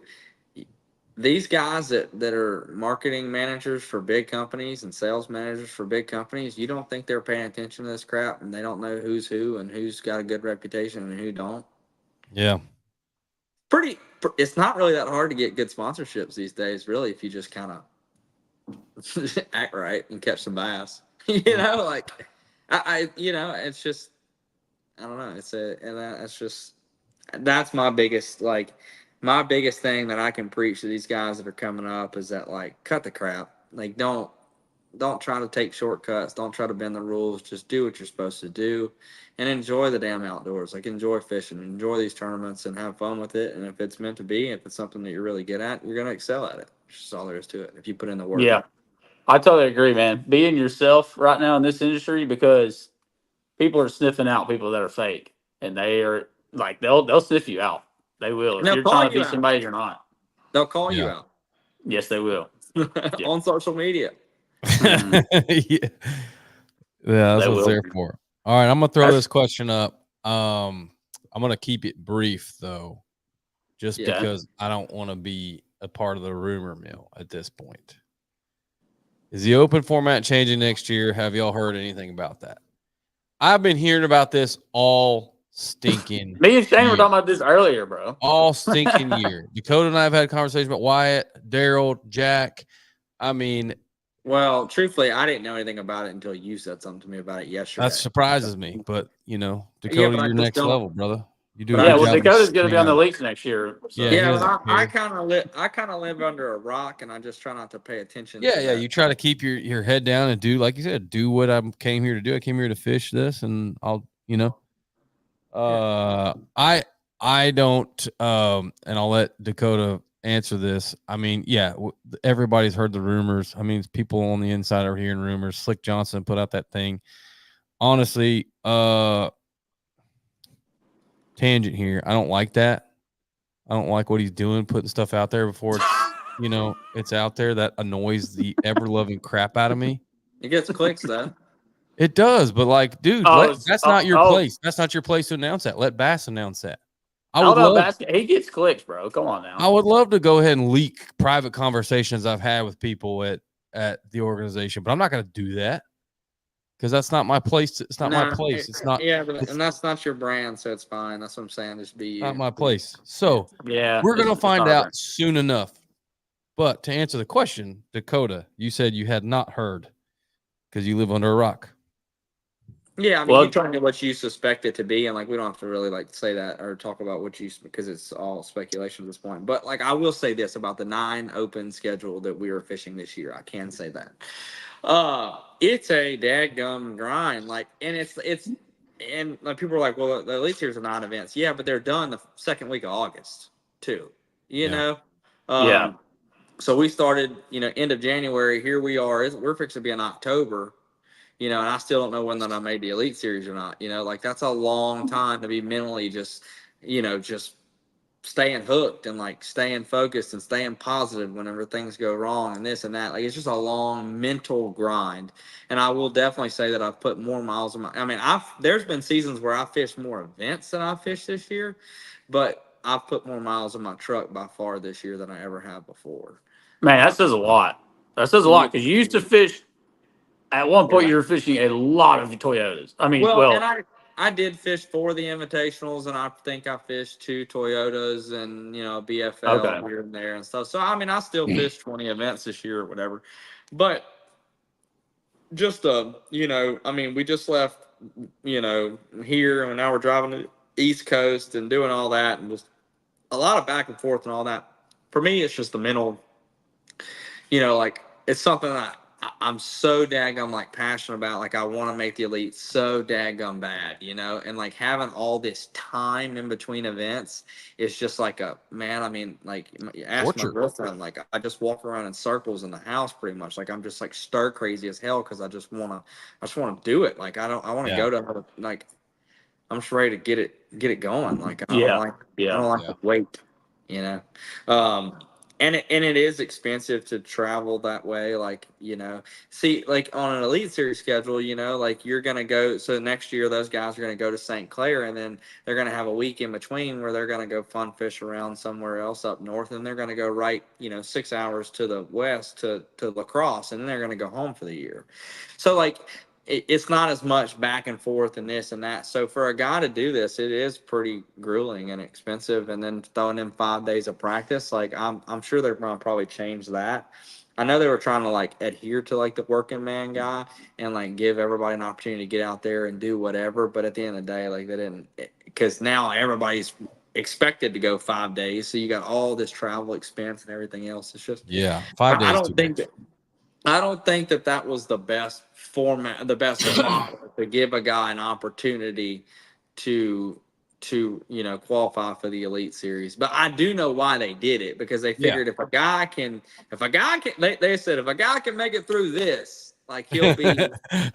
These guys that are marketing managers for big companies and sales managers for big companies, you don't think they're paying attention to this crap, and they don't know who's who and who's got a good reputation and who don't? Yeah. It's not really that hard to get good sponsorships these days, really, if you just kind of act right and catch some bass. Like it's just, I don't know. That's my biggest thing that I can preach to these guys that are coming up is that, like, cut the crap. Like, don't try to take shortcuts. Don't try to bend the rules. Just do what you're supposed to do and enjoy the damn outdoors. Like, enjoy fishing, enjoy these tournaments, and have fun with it. And if it's meant to be, if it's something that you're really good at, you're going to excel at it. That's just all there is to it. If you put in the work. Yeah. I totally agree, man. Being yourself right now in this industry, because people are sniffing out people that are fake, and they are like, they'll sniff you out. They will. If you're trying to be somebody you're not, they'll call you out. Yes, they will. On social media. Yeah, that's what it's there for. All right, I'm gonna throw this question up. I'm gonna keep it brief though, just because I don't want to be a part of the rumor mill at this point. Is the open format changing next year? Have y'all heard anything about that? I've been hearing about this all stinking. Me and Shane were talking about this earlier, bro. All stinking year. Dakota and I have had conversations about Wyatt, Daryl, Jack. I mean, well, truthfully, I didn't know anything about it until you said something to me about it yesterday. That surprises me, but Dakota, you're next level, brother. You do. Yeah, well, Dakota's going to be on the leaks next year. So. I kind of live under a rock, and I just try not to pay attention. Yeah. You try to keep your head down and do, like you said, do what I came here to do. I came here to fish this, and I'll, I don't, and I'll let Dakota answer this. I mean, everybody's heard the rumors. I mean, people on the inside are hearing rumors. Slick Johnson put out that thing. Honestly, tangent here. I don't like that. I don't like what he's doing, putting stuff out there before it's, it's out there. That annoys the ever-loving crap out of me. It gets clicks, though. It does, but like, dude, that's not your place. That's not your place to announce that. Let Bass announce that. He gets clicks, bro. Come on now. I would love to go ahead and leak private conversations I've had with people at the organization, but I'm not going to do that. because that's not my place. It's not my place. It's not. Yeah, but, It's and that's not your brand, so it's fine. That's what I'm saying. Just be you. not my place. So Yeah, we're gonna it's find not our out brand. soon enough. But to answer the question, Dakota, you said you had not heard because you live under a rock. Yeah, I mean, Well, you tell me what you suspect it to be, and like we don't have to really like say that or talk about what you because it's all speculation at this point. But like I will say this about the 9 open schedule that we are fishing this year. I can say that. It's a dadgum grind. Like, and it's and like people are like, well, the Elite Series are 9 events. Yeah, but they're done the second week of August too. You Yeah. know, yeah. so we started, end of January. Here we are. We're fixing to be in October. And I still don't know whether I made the Elite Series or not. Like that's a long time to be mentally just staying hooked and like staying focused and staying positive whenever things go wrong and this and that. Like it's just a long mental grind. And I will definitely say that I've put more miles in there's been seasons where I fished more events than I fished this year, but I've put more miles in my truck by far this year than I ever have before. Man, that says a lot. That says a Yeah. lot because you used to fish. At one point, you were fishing a lot of Toyotas. I mean, Well, and well, I did fish for the invitationals, and I think I fished 2 Toyotas and BFL okay. here and there and stuff. So I mean, I still fished 20 events this year or whatever. But just I mean, we just left here, and now we're driving to the East Coast and doing all that, and just a lot of back and forth and all that. For me, it's just the mental. Like it's something that I'm so daggum like passionate about. Like I want to make the Elite so daggum bad, and like having all this time in between events is just like a man. I mean, like ask my Torture. girlfriend, like I just walk around in circles in the house pretty much. Like I'm just like stir crazy as hell because I just want to do it. Like I want to Yeah. go to like I'm just ready to get it going. Like I don't Yeah. like I Yeah. don't like Yeah. to wait, you know. And it is expensive to travel that way. Like see, like on an Elite Series schedule, like you're gonna go. So next year, those guys are gonna go to St. Clair, and then they're gonna have a week in between where they're gonna go fun fish around somewhere else up north, and they're gonna go right 6 hours to the west to La Crosse, and then they're gonna go home for the year. So like it's not as much back and forth and this and that. So for a guy to do this, it is pretty grueling and expensive. And then throwing in 5 days of practice, like I'm sure they're going to probably change that. I know they were trying to like adhere to like the working man guy and like give everybody an opportunity to get out there and do whatever. But at the end of the day, like they didn't, because now everybody's expected to go 5 days. So you got all this travel expense and everything else. It's just, Yeah. 5 days. I don't think that. I don't think that was the best format, the best model to give a guy an opportunity to qualify for the Elite Series. But I do know why they did it, because they figured if a guy can they said if a guy can make it through this, like he'll be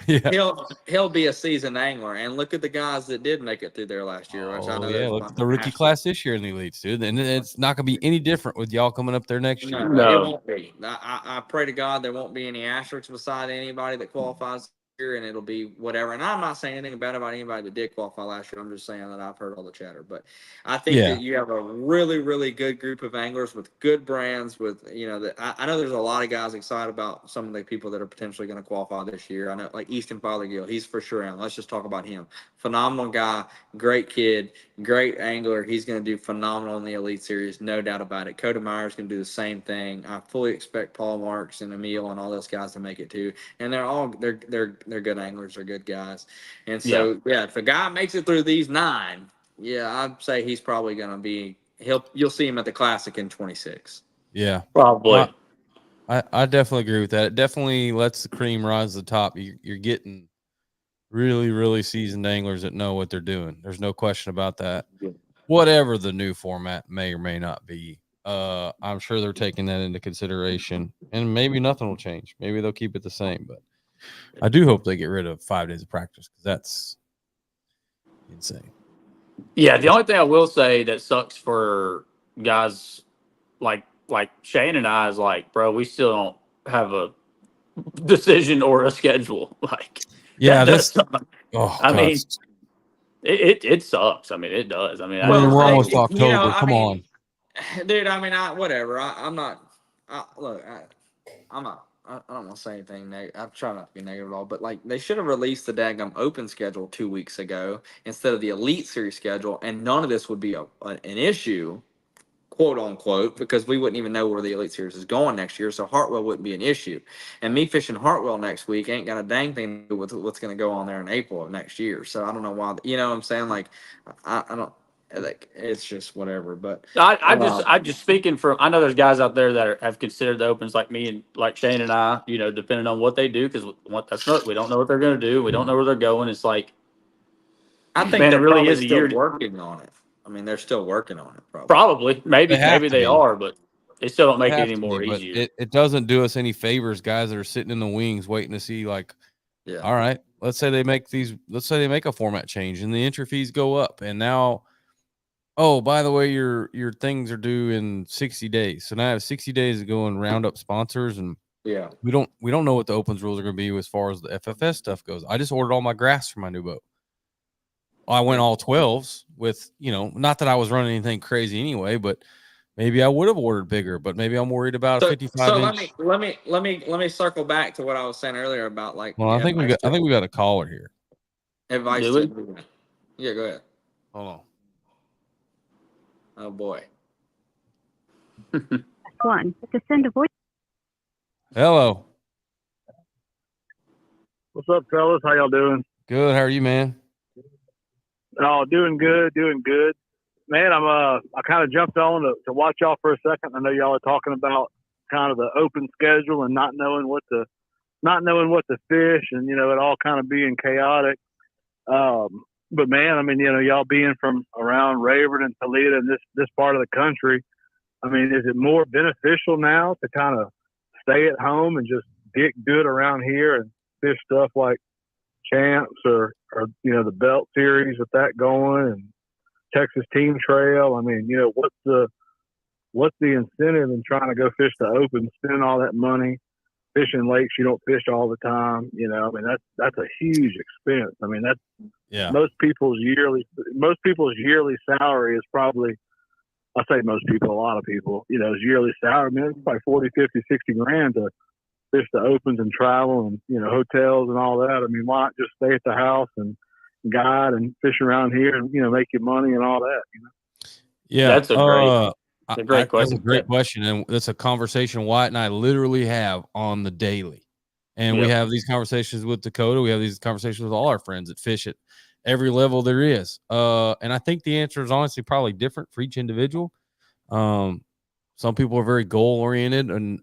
Yeah. he'll be a seasoned angler. And look at the guys that did make it through there last year, which I know Yeah. there's Look one at the rookie class this year in the Elites, dude. And it's not gonna be any different with y'all coming up there next year. No, it No. won't be. I pray to God there won't be any asterisks beside anybody that qualifies here, and it'll be whatever. And I'm not saying anything bad about anybody that did qualify last year. I'm just saying that I've heard all the chatter. But I think Yeah. that you have a really, really good group of anglers with good brands. With that I know there's a lot of guys excited about some of the people that are potentially going to qualify this year. I know like Easton Fothergill, he's for sure in. Let's just talk about him. Phenomenal guy, great kid, great angler. He's going to do phenomenal in the Elite Series, no doubt about it. Coda Meyer's going to do the same thing. I fully expect Paul Marks and Emil and all those guys to make it too. And they're good anglers, they're good guys. And so if a guy makes it through these 9, I'd say he's probably going to be you'll see him at the Classic in 26. Yeah. Probably. I definitely agree with that. It definitely lets the cream rise to the top. You're getting really, really seasoned anglers that know what they're doing. There's no question about that. Yeah. Whatever the new format may or may not be, I'm sure they're taking that into consideration, and maybe nothing will change. Maybe they'll keep it the same, but I do hope they get rid of 5 days of practice, because that's insane. Yeah. The only thing I will say that sucks for guys like Shane and I is like, bro, we still don't have a decision or a schedule. Like, Yeah, that does that's suck. oh I god. mean, it sucks. I mean, it does. I mean, I mean, we're almost you know, October. I Come mean, on. dude, I mean, whatever. I'm not. Look, I'm I don't want to say anything negative. I'm trying not to be negative at all, but like they should have released the daggum open schedule 2 weeks ago instead of the Elite Series schedule, and none of this would be an issue, quote unquote, because we wouldn't even know where the Elite Series is going next year, so Hartwell wouldn't be an issue. And me fishing Hartwell next week ain't got a dang thing to do with what's going to go on there in April of next year. So I don't know why. You know what I'm saying? Like, I don't. Like it's just whatever, but I just speaking from. I know there's guys out there that have considered the opens like me and like Shane and I. You know, depending on what they do, because that's not we don't know what they're going to do. We don't know where they're going. It's like, I think man, it they're really probably is a still year. working on it. I mean, they're still working on it, probably. Probably, They have maybe to they be. are, but they still don't They make it have any to more be, but easier. it doesn't do us any favors, guys that are sitting in the wings waiting to see, like, Yeah. all right, let's say they make a format change and the entry fees go up, and now, oh, by the way, your things are due in 60 days. So now I have 60 days to go and round up sponsors, and Yeah. we don't know what the opens rules are going to be as far as the FFS stuff goes. I just ordered all my grass for my new boat. I went all 12s with, not that I was running anything crazy anyway, but maybe I would have ordered bigger, but maybe I'm worried about a 55-inch. Let me circle back to what I was saying earlier about like Well, I think we got a caller here. advice Do to we? everyone. Yeah, go ahead. Hold on. Oh boy. One. To send a voice. Hello. What's up, fellas? How y'all doing? Good. How are you, man? Oh, doing good. Man, I kind of jumped on to watch y'all for a second. I know y'all are talking about kind of the open schedule and not knowing what to fish, and it all kind of being chaotic. But man, I mean, y'all being from around Rayburn and Toledo and this part of the country, I mean, is it more beneficial now to kind of stay at home and just get good around here and fish stuff like Champs or the Belt Series with that going, and Texas Team Trail? I mean, what's the incentive in trying to go fish the open, spending all that money, fishing lakes you don't fish all the time? I mean, that's a huge expense. I mean, that's most people's yearly salary is probably, I say most people, a lot of people, is yearly salary. I mean, it's probably 40, 50, 60 grand to fish the opens and travel and, hotels and all that. I mean, why not just stay at the house and guide and fish around here and, make your money and all that, Yeah. That's a great question. That's a great question. And that's a conversation Wyatt and I literally have on the daily. And we have these conversations with Dakota. We have these conversations with all our friends that fish at every level there is. And I think the answer is honestly probably different for each individual. Some people are very goal oriented and,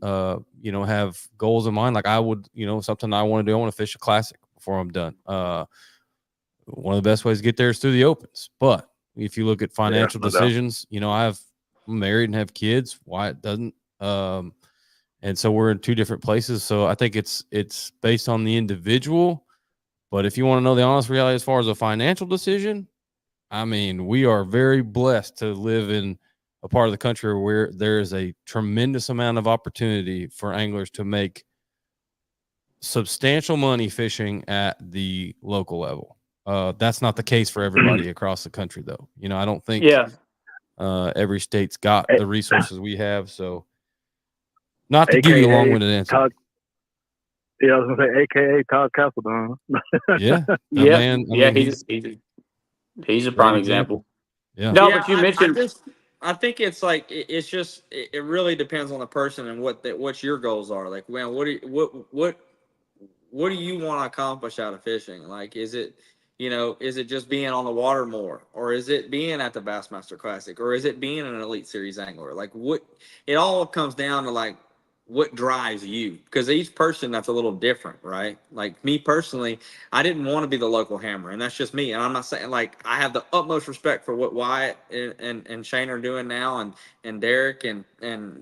have goals in mind. Like I would, something I want to do. I want to fish a classic before I'm done. One of the best ways to get there is through the opens. But if you look at financial decisions, I'm married and have kids. Wyatt doesn't. And so we're in two different places. So I think it's based on the individual. But if you want to know the honest reality as far as a financial decision, I mean, we are very blessed to live in a part of the country where there is a tremendous amount of opportunity for anglers to make substantial money fishing at the local level. That's not the case for everybody across the country, though. I don't think every state's got the resources we have. So not to give you a long-winded answer. I was going to say, AKA Todd Castledon. He's a prime example. Yeah. No, but you mentioned. I think it's like it really depends on the person and what your goals are. Like, man, what do you want to accomplish out of fishing? Like, is it just being on the water more, or is it being at the Bassmaster Classic, or is it being an Elite Series angler? Like, it all comes down to like what drives you, because each person that's a little different, right? Like me personally, I didn't want to be the local hammer, and that's just me. And I'm not saying, like, I have the utmost respect for what Wyatt and Shane are doing now, and Derek and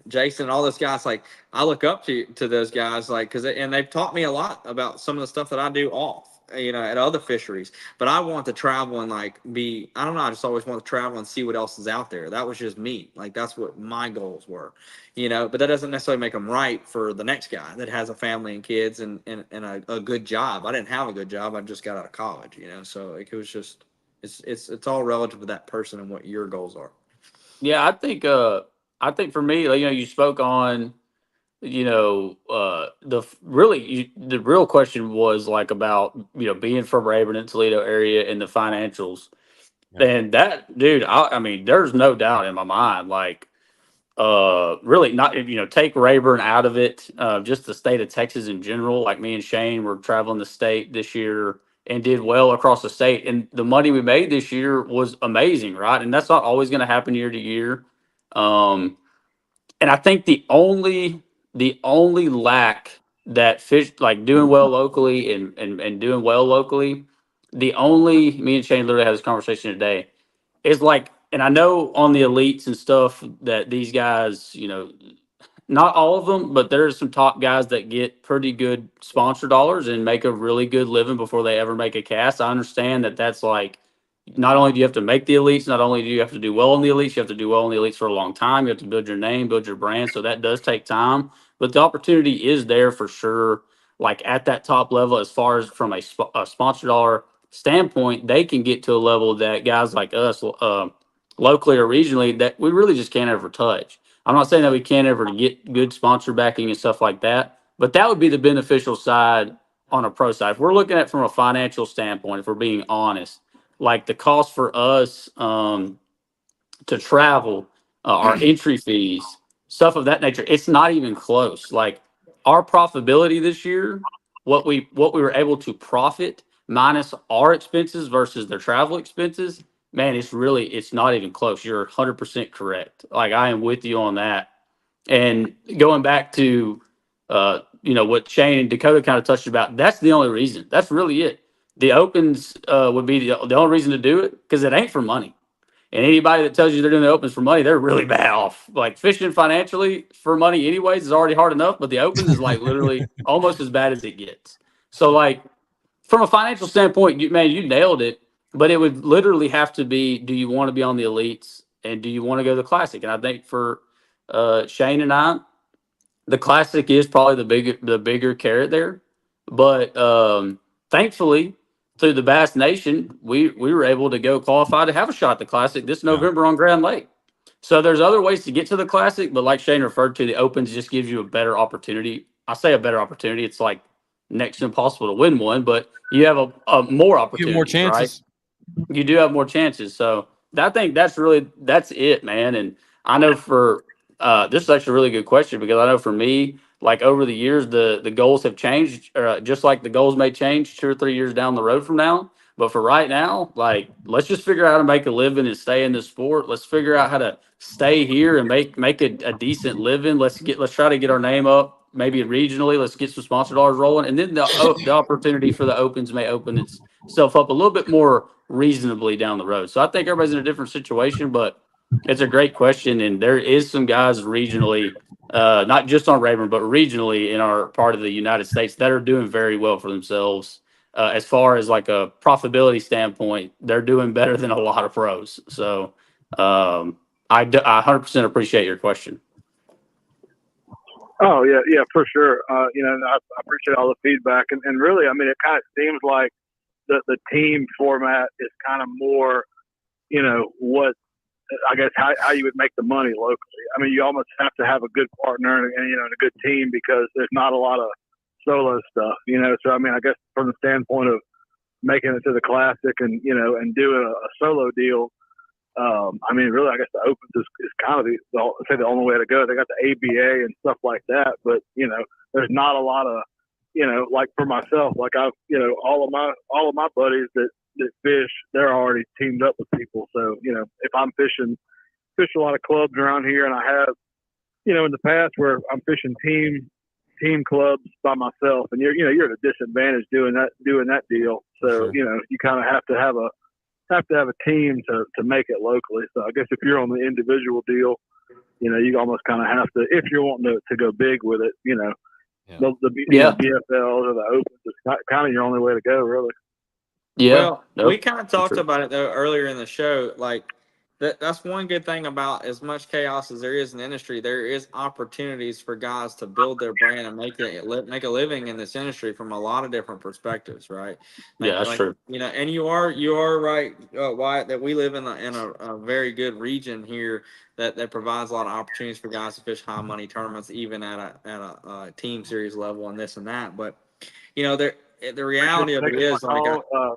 Jason and all those guys. Like, I look up to those guys, like, and they've taught me a lot about some of the stuff that I do off, at other fisheries. But I want to travel and like I don't know, I just always want to travel and see what else is out there. That was just me. Like, that's what my goals were, but that doesn't necessarily make them right for the next guy that has a family and kids and a good job. I didn't have a good job. I just got out of college, so it was just, it's all relative to that person and what your goals are. Yeah, I think for me, you spoke on the real question was like about being from Rayburn and Toledo area and the financials. Yeah. And that, dude, I mean, there's no doubt in my mind. Like, really not, take Rayburn out of it. Just the state of Texas in general. Like me and Shane were traveling the state this year and did well across the state. And the money we made this year was amazing, right? And that's not always going to happen year to year. Um, and I think the only lack that fish like doing well locally and doing well locally, the only me and Shane literally had this conversation today is like, and I know on the elites and stuff that these guys, not all of them, but there's some top guys that get pretty good sponsor dollars and make a really good living before they ever make a cast. I understand that that's like, not only do you have to make the elites, not only do you have to do well in the elites, you have to do well in the elites for a long time. You have to build your name, build your brand. So that does take time, but the opportunity is there for sure. Like at that top level, as far as from a sponsor dollar standpoint, they can get to a level that guys like us, locally or regionally, that we really just can't ever touch. I'm not saying that we can't ever get good sponsor backing and stuff like that, but that would be the beneficial side on a pro side. If we're looking at it from a financial standpoint, if we're being honest, like the cost for us to travel, our entry fees, stuff of that nature, it's not even close. Like our profitability this year, what we were able to profit minus our expenses versus their travel expenses, man, it's not even close. You're 100% correct. Like I am with you on that. And going back to what Shane and Dakota kind of touched about, that's the only reason. That's really it. The opens would be the only reason to do it because it ain't for money. And anybody that tells you they're doing the opens for money, they're really bad off. Like fishing financially for money, anyways, is already hard enough, but the opens is like literally almost as bad as it gets. So, like, from a financial standpoint, you nailed it. But it would literally have to be: do you want to be on the elites, and do you want to go to the classic? And I think for Shane and I, the classic is probably the bigger carrot there. But thankfully, through the Bass Nation, we were able to go qualify to have a shot at the classic this Yeah. November on Grand Lake. So there's other ways to get to the classic, but like Shane referred to, the opens just gives you a better opportunity. I say a better opportunity. It's like next to impossible to win one, but you have a more You have more opportunities, right? chances. You do have more chances. So I think that's it, man. And I know for this is actually a really good question because I know for me, like over the years, the goals have changed, just like the goals may change 2 or 3 years down the road from now. But for right now, like let's just figure out how to make a living and stay in this sport. Let's figure out how to stay here and make a decent living. Let's try to get our name up, maybe regionally. Let's get some sponsor dollars rolling, and then the opportunity for the opens may open itself up a little bit more reasonably down the road. So I think everybody's in a different situation, but it's a great question. And there is some guys regionally, not just on Rayburn, but regionally in our part of the United States that are doing very well for themselves. As far as like a profitability standpoint, they're doing better than a lot of pros. So I 100% appreciate your question. Oh yeah, for sure. I appreciate all the feedback, and really, I mean, it kind of seems like the team format is kind of more, what I guess how you would make the money locally. I mean, you almost have to have a good partner and a good team because there's not a lot of solo stuff, So I mean, I guess from the standpoint of making it to the classic and and doing a solo deal. I mean, really, I guess the opens is kind of the only way to go. They got the ABA and stuff like that, but there's not a lot of, like for myself, like I've, all of my buddies that fish, they're already teamed up with people. So if I'm fish a lot of clubs around here, and I have, in the past where I'm fishing team clubs by myself, and you're at a disadvantage doing that deal. So Sure. You kind of have to have a team to make it locally. So I guess if you're on the individual deal, you almost kind of have to, if you're wanting to go big with it, Yeah. the BFLs or the opens is kind of your only way to go, really. Yeah. Well, Nope, we kind of for talked sure. about it though earlier in the show. Like that's one good thing about as much chaos as there is in the industry. There is opportunities for guys to build their brand and make a living in this industry from a lot of different perspectives, right? Yeah, that's true. And you are right, Wyatt, that we live in a very good region here that provides a lot of opportunities for guys to fish high money tournaments, even at a team series level and this and that. But the reality of it is, like, what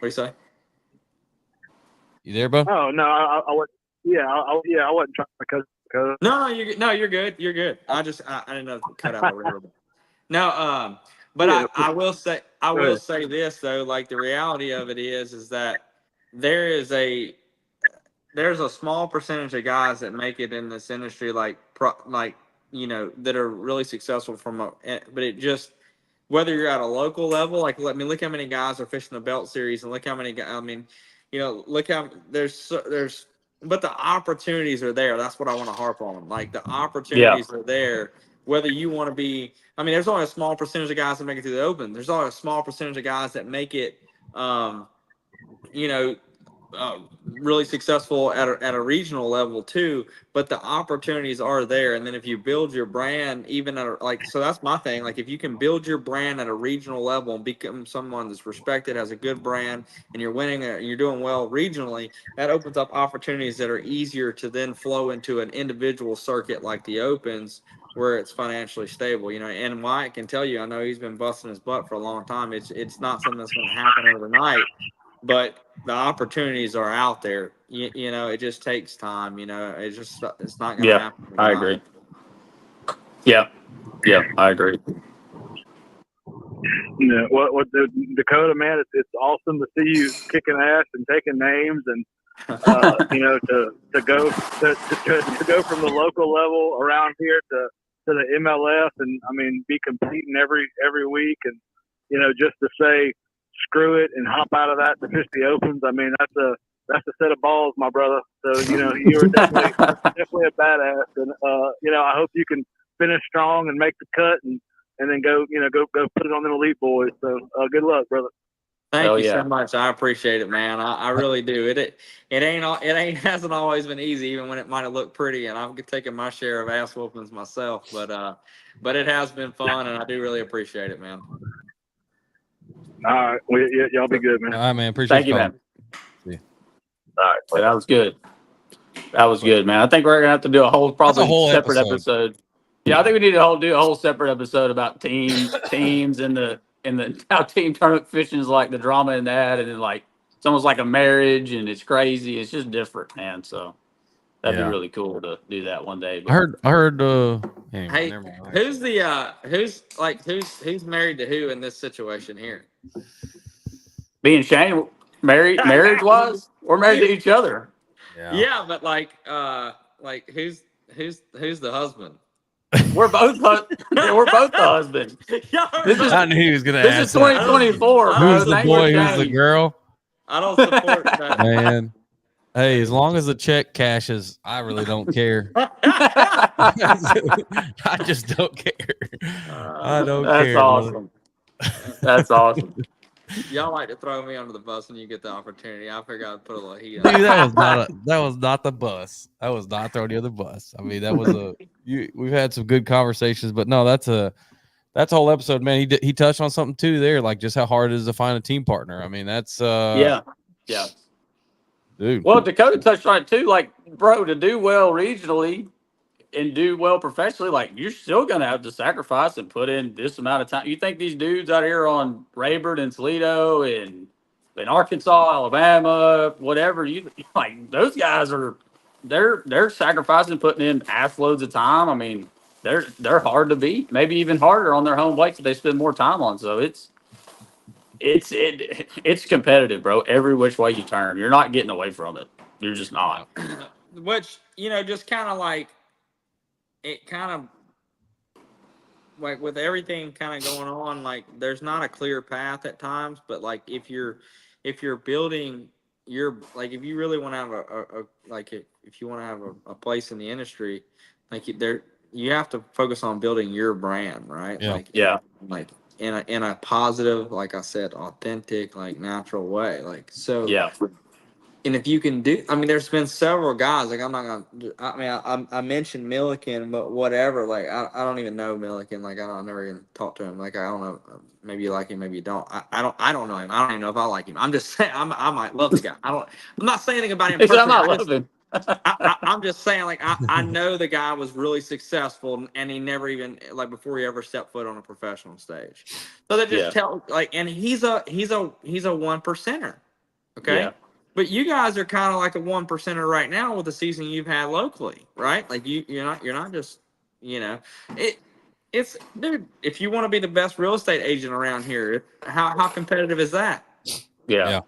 do you say? You there, bro? Oh no, I would. Yeah, I wasn't trying because. No, you're good. You're good. I didn't know if it cut out or whatever. No, but Yeah. I will say this though. Like, the reality of it is that there's a small percentage of guys that make it in this industry, that are really successful but it just, whether you're at a local level, like, look how many guys are fishing the belt series, and look how many guys, look how but the opportunities are there. That's what I want to harp on. Like, the opportunities are there, whether you want to be, there's only a small percentage of guys that make it to the Open. There's only a small percentage of guys that make it, really successful at a regional level too, but the opportunities are there. And then if you build your brand, even so that's my thing. Like, if you can build your brand at a regional level and become someone that's respected, has a good brand, and you're winning, you're doing well regionally, that opens up opportunities that are easier to then flow into an individual circuit like the Opens, where it's financially stable. And Wyatt can tell you, I know he's been busting his butt for a long time. It's not something that's going to happen overnight, but the opportunities are out there. It just takes time. It's not going to happen. I agree. Yeah, I agree. Yeah, what the Dakota, man, it's awesome to see you kicking ass and taking names, and to go from the local level around here to the MLS, and be competing every week, and just to say screw it and hop out of that to fish the Opens. That's a set of balls, my brother. So you were definitely a badass, and I hope you can finish strong and make the cut, and then go put it on the elite boys. So good luck, brother. Thank you so much. I appreciate it, man. I really do. It hasn't always been easy, even when it might have looked pretty, and I've taken my share of ass whoopings myself. But it has been fun, and I do really appreciate it, man. All right, well, y'all be good, man. All right, man. Appreciate you, man. See you. All right, well, that was good. That was good, man. I think we're gonna have to do a whole separate episode. Yeah, I think we need to do a whole separate episode about teams and the how team tournament fishing is like, the drama in that, and then like it's almost like a marriage, and it's crazy. It's just different, man. So that'd be really cool to do that one day. But I heard. Hey, who's married to who in this situation here? Me and Shane marriage wise, we're married to each other. Yeah, but who's the husband? We're both the husband. I knew he was gonna ask. This is 2024. Who's the boy? Who's the girl? I don't support that, man. Hey, as long as the check cashes, I really don't care. I just don't care. I don't care. That's awesome. That's awesome. Y'all like to throw me under the bus when you get the opportunity. I figure I'd put a little heat on. Dude, that was not the bus. That was not throwing you under the bus. That was we've had some good conversations, but no, that's a whole episode, man. He touched on something too there, like just how hard it is to find a team partner. That's yeah. Dude. Well, Dakota touched on it too. Like, bro, to do well regionally and do well professionally, like, you're still gonna have to sacrifice and put in this amount of time. You think these dudes out here on Rayburn and Toledo and in Arkansas, Alabama, whatever, you like, those guys they're sacrificing, putting in ass loads of time. They're hard to beat, maybe even harder on their home weights that they spend more time on. So it's competitive, bro. Every which way you turn, you're not getting away from it. You're just not. Which, just kind of like, it kind of like with everything kind of going on, like, there's not a clear path at times, but like, if you're building your, like, if you really want to have if you want to have a place in the industry, like, you have to focus on building your brand, right? Like in a positive, like I said, authentic, like, natural way. Like, so And if you can do, I mean, there's been several guys. Like I'm not gonna. I mean, I mentioned Milliken, but whatever. Like I don't even know Milliken. Like I never even talked to him. Like I don't know. Maybe you like him, maybe you don't. I don't know him. I don't even know if I like him. I'm just saying. I might love the guy. I'm not saying anything about him He said, I'm personally. not loving. I'm just saying. Like I know the guy was really successful, and he never even like before he ever stepped foot on a professional stage. So they just Yeah. tell like, and he's a 1%er. Okay. Yeah. But you guys are kind of like a 1%er right now with the season you've had locally, right? Like you're not just, you know, it's dude. If you want to be the best real estate agent around here, how competitive is that? Yeah.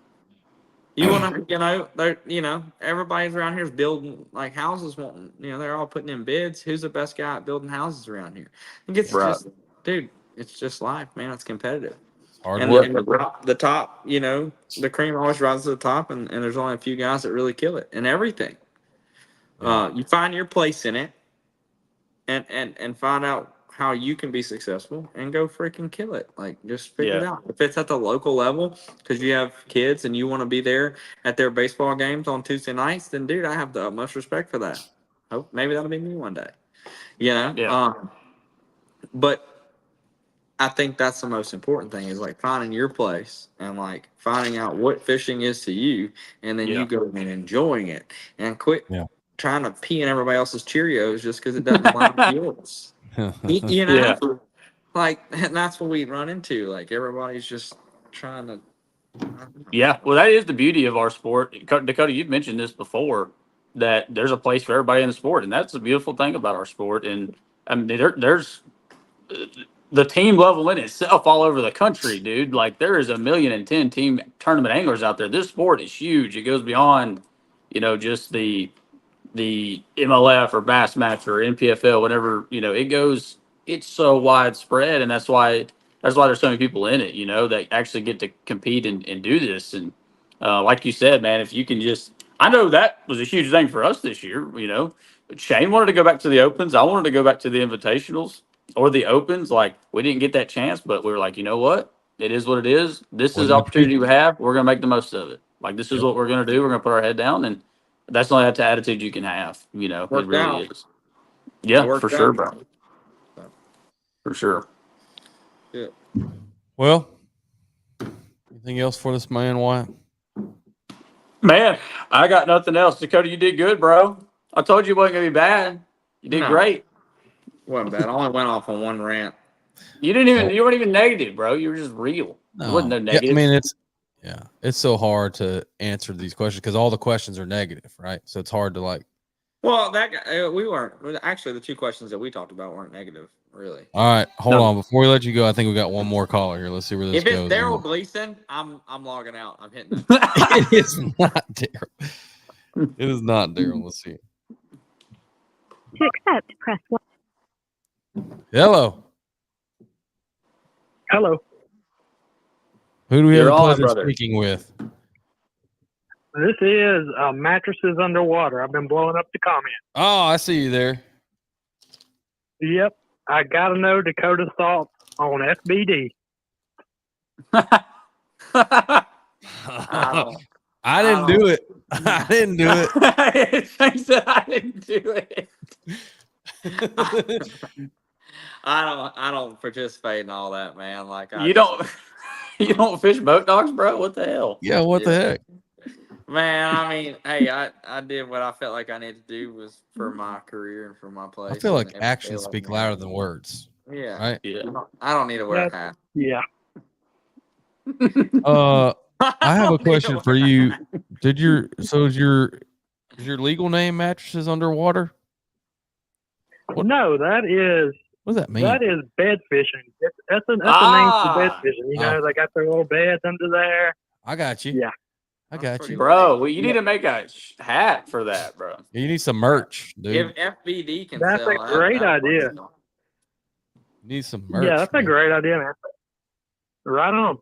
You want to, everybody's around here is building like houses, wanting, they're all putting in bids. Who's the best guy at building houses around here? I think it's Right. just, dude, it's just life, man. It's competitive. Hard And work. the top, the cream always rises to the top, and there's only a few guys that really kill it and everything. Yeah. You find your place in it, and find out how you can be successful and go freaking kill it. Like just figure it out. If it's at the local level because you have kids and you want to be there at their baseball games on Tuesday nights, then dude, I have the utmost respect for that. Hope maybe that'll be me one day. Yeah. But I think that's the most important thing is like finding your place and like finding out what fishing is to you, and then you go and enjoying it and quit trying to pee in everybody else's Cheerios just because it doesn't line with yours. Yeah. Like, and that's what we run into. Like everybody's just trying to. Yeah. Well, that is the beauty of our sport. Dakota, you've mentioned this before, that there's a place for everybody in the sport, and that's the beautiful thing about our sport. And I mean, there's the team level in itself all over the country, dude. Like there is 1,010,000 team tournament anglers out there. This sport is huge. It goes beyond, just the MLF or Bassmaster or NPFL, whatever. It goes. It's so widespread, and that's why there's so many people in it. That actually get to compete and do this. And like you said, man, if you can just, I know that was a huge thing for us this year. Shane wanted to go back to the Opens. I wanted to go back to the Invitationals or the Opens. Like we didn't get that chance, but we were like, you know what? It is what it is. This is the opportunity we have. We're gonna make the most of it. Like this is what we're gonna do. We're gonna put our head down, and that's the only attitude you can have. It really is. Yeah, for sure, bro. For sure. Yeah. Well, anything else for this man, Wyatt? Man, I got nothing else. Dakota, you did good, bro. I told you it wasn't gonna be bad. You did great. Wasn't bad. I only went off on one rant. You weren't even negative, bro. You were just real. There wasn't no negative. Yeah, I mean, it's so hard to answer these questions because all the questions are negative, right? So it's hard to like. Well, we weren't actually. The two questions that we talked about weren't negative, really. All right, hold on. Before we let you go, I think we got one more caller here. Let's see where this goes. If it's Daryl Gleason, I'm logging out. I'm hitting. It is not Daryl. It is not Daryl. Let's see. To accept, press 1. Hello. Hello. Who do we have the pleasure brother. speaking with? This is Mattresses Underwater. I've been blowing up the comment. Oh, I see you there. Yep. I got to know Dakota's thoughts on FBD. I didn't do it. I didn't do it. Thanks that I didn't do it. I don't participate in all that, man. Like You don't fish boat dogs, bro? What the hell? Yeah, what the heck? Man, I mean, hey, I did what I felt like I needed to do was for my career and for my place. I feel like and actions speak louder than words. Yeah. Right? Yeah. I don't need to wear a hat. Yeah. I have a question for you. Is your legal name Mattresses Underwater? No, that is. What does that mean? That is bed fishing. That's a name for bed fishing. They got their little beds under there. I got you. Yeah. I got you. Bro, well, you need to make a hat for that, bro. You need some merch, dude. If FBD can That's sell a great idea. You need some merch. Yeah, that's a great idea, man. Right on.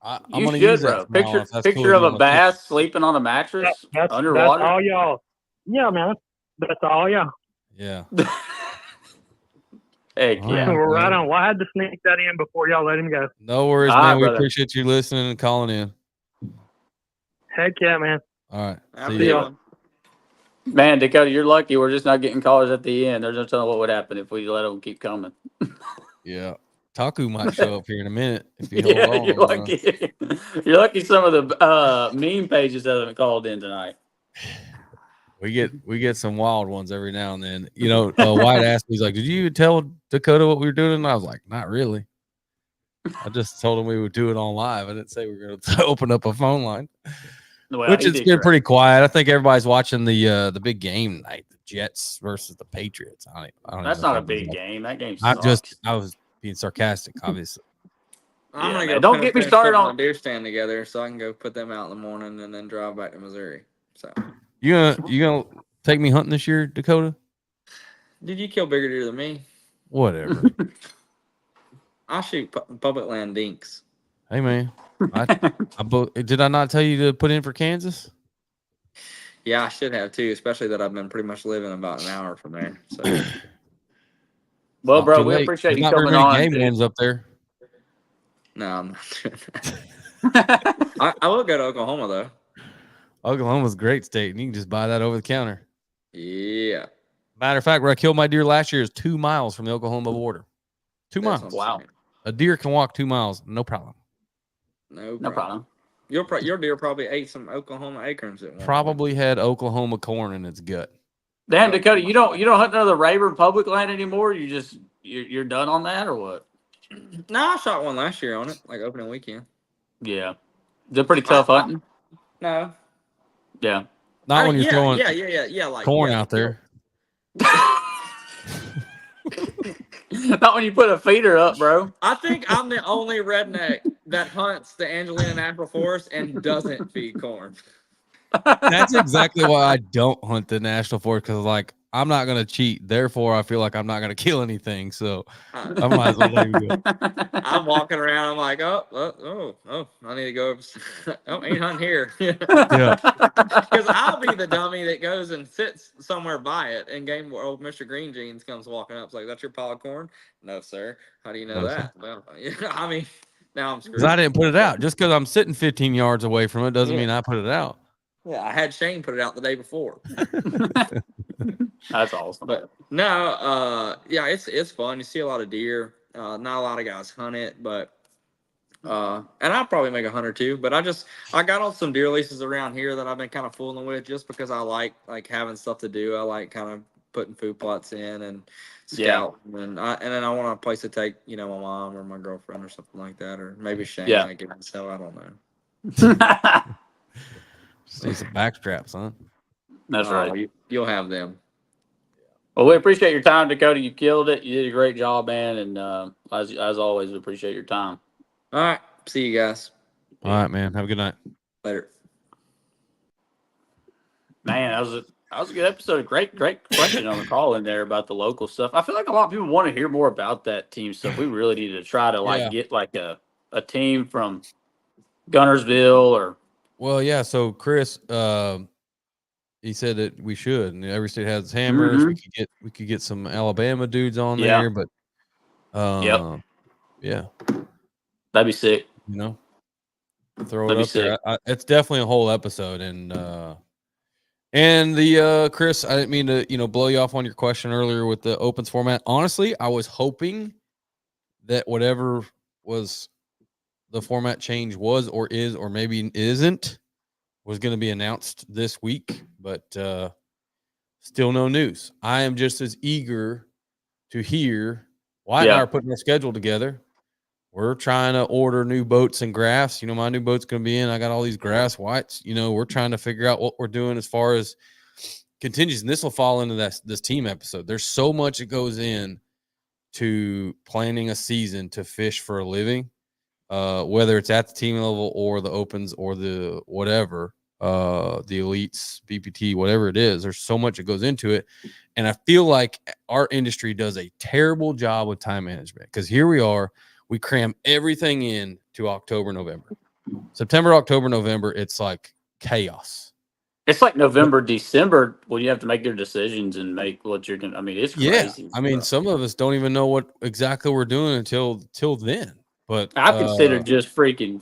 I'm You gonna should, use bro. that from now on, if that's Picture cool of with a you. bass sleeping on a mattress underwater. That's all y'all. Yeah, man. That's all y'all. Yeah. Heck All yeah. right. We're right on. Well, I had to sneak that in before y'all let him go. No worries, All man. right, We brother. appreciate you listening and calling in. Heck yeah, man. All right. Have See a ya. good ya. one. Man, Dakota, you're lucky. We're just not getting callers at the end. There's no telling what would happen if we let them keep coming. Yeah. Taku might show up here in a minute if you hold Yeah, on. you're lucky. You're lucky some of the meme pages haven't called in tonight. We get some wild ones every now and then. You know, White asked me, he's like, "Did you tell Dakota what we were doing?" And I was like, "Not really. I just told him we would do it on live. I didn't say we were going to open up a phone line." Well, Which he has did been great. pretty quiet. I think everybody's watching the big game tonight, the Jets versus the Patriots. I don't That's know if not a anybody's big watching. game. That game I sucks. was being sarcastic, obviously. I'm Yeah, gonna man. go. Don't get me finish started putting my on. deer stand together so I can go put them out in the morning and then drive back to Missouri. So, You gonna take me hunting this year, Dakota? did you kill bigger deer than me? Whatever. I'll shoot public land dinks. Hey man, did I not tell you to put in for Kansas? Yeah, I should have too, especially that I've been pretty much living about an hour from there. So, Well, Not bro, too we late. appreciate There's you not very coming many on. game Dude. ones up there. no, I'm not doing that. I will go to Oklahoma though. Oklahoma's a great state, and you can just buy that over the counter. Yeah, Matter of fact, where I killed my deer last year is 2 miles from the Oklahoma border. 2 that's miles. what I'm Wow. saying. A deer can walk 2 miles, no problem. No No problem. problem. Your deer probably ate some Oklahoma acorns at one point. Probably had Oklahoma corn in its gut. Damn, No. Dakota, you don't hunt another Rayburn public land anymore? You're done on that or what? No, I shot one last year on it, like opening weekend. Yeah. Is it pretty tough hunting? No, Yeah. Not when you're throwing yeah, like corn yeah, out there. Not when you put a feeder up, bro. I think I'm the only redneck that hunts the Angelina National Forest and doesn't feed corn. That's exactly why I don't hunt the national forest, because like I'm not gonna cheat. Therefore, I feel like I'm not gonna kill anything. So I might as well let him go. I'm walking around. I'm like, oh, I need to go. Oh, ain't hunting here. Yeah. Because I'll be the dummy that goes and sits somewhere by it, and old Mr. Green Jeans comes walking up. It's like, that's your pile of corn? No, sir. How do you know No, that? Well, I mean, now I'm screwed. Because I didn't put it out. Just because I'm sitting 15 yards away from it doesn't Yeah. mean I put it out. Yeah, I had Shane put it out the day before. That's awesome. But no, yeah, it's fun. You see a lot of deer. Not a lot of guys hunt it, but and I'll probably make a hunt or two. But I got on some deer leases around here that I've been kind of fooling with just because I like having stuff to do. I like kind of putting food plots in and scout, and then I want a place to take my mom or my girlfriend or something like that, or maybe Shane. Yeah. I give so I don't know. Just need some back straps, huh? That's right. You'll have them. Well, we appreciate your time, Dakota. You killed it. You did a great job, man. And as always, we appreciate your time. All right. See you guys All right, man. Have a good night. later. Man, that was a good episode. Great question on the call in there about the local stuff. I feel like a lot of people want to hear more about that team stuff. We really need to try to get like a team from Gunnersville or. Well, yeah. So Chris, he said that we should, and every state has hammers. Mhm. We could get some Alabama dudes on Yeah. there, but yeah, That'd be sick. Throw That'd it be up there. sick. It's definitely a whole episode, and the Chris, I didn't mean to blow you off on your question earlier with the opens format. Honestly, I was hoping that whatever was the format change was or is or maybe isn't was going to be announced this week, but still no news. I am just as eager to hear. Wyatt and I are putting our schedule together. We're trying to order new boats and graphs. My new boat's going to be in. I got all these graphs, Whites. We're trying to figure out what we're doing as far as contingencies. And this will fall into this team episode. There's so much that goes in to planning a season to fish for a living. Whether it's at the team level or the opens or the whatever, the elites, BPT, whatever it is, there's so much that goes into it. And I feel like our industry does a terrible job with time management because here we are, we cram everything in to October, November. September, October, November, it's like chaos. It's like November, December when you have to make your decisions and make what you're going to. I mean, it's crazy. Some of us don't even know what exactly we're doing until then. But I consider just freaking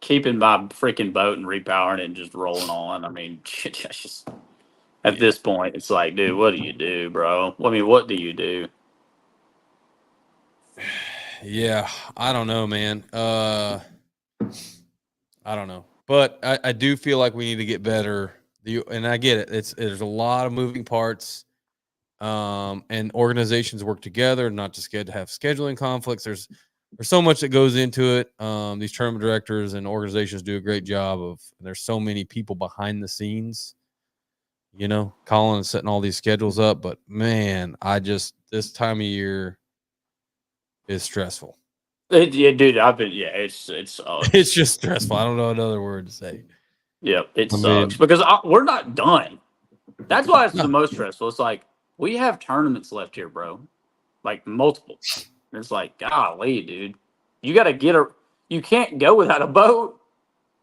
keeping my freaking boat and repowering it and just rolling on. I mean, just at this point, it's like, dude, what do you do, bro? I mean, what do you do? Yeah, I don't know, man. I don't know, but I do feel like we need to get better. And I get it. There's a lot of moving parts, and organizations work together, not just get to have scheduling conflicts. There's so much that goes into it. These tournament directors and organizations do a great job of. There's so many people behind the scenes, calling and setting all these schedules up. But man, this time of year is stressful. Yeah, dude, it's It's just stressful. I don't know another word to say. Yeah, it sucks because we're not done. That's why it's the most stressful. It's like we have tournaments left here, bro, like multiple. And it's like, golly, dude, you got to you can't go without a boat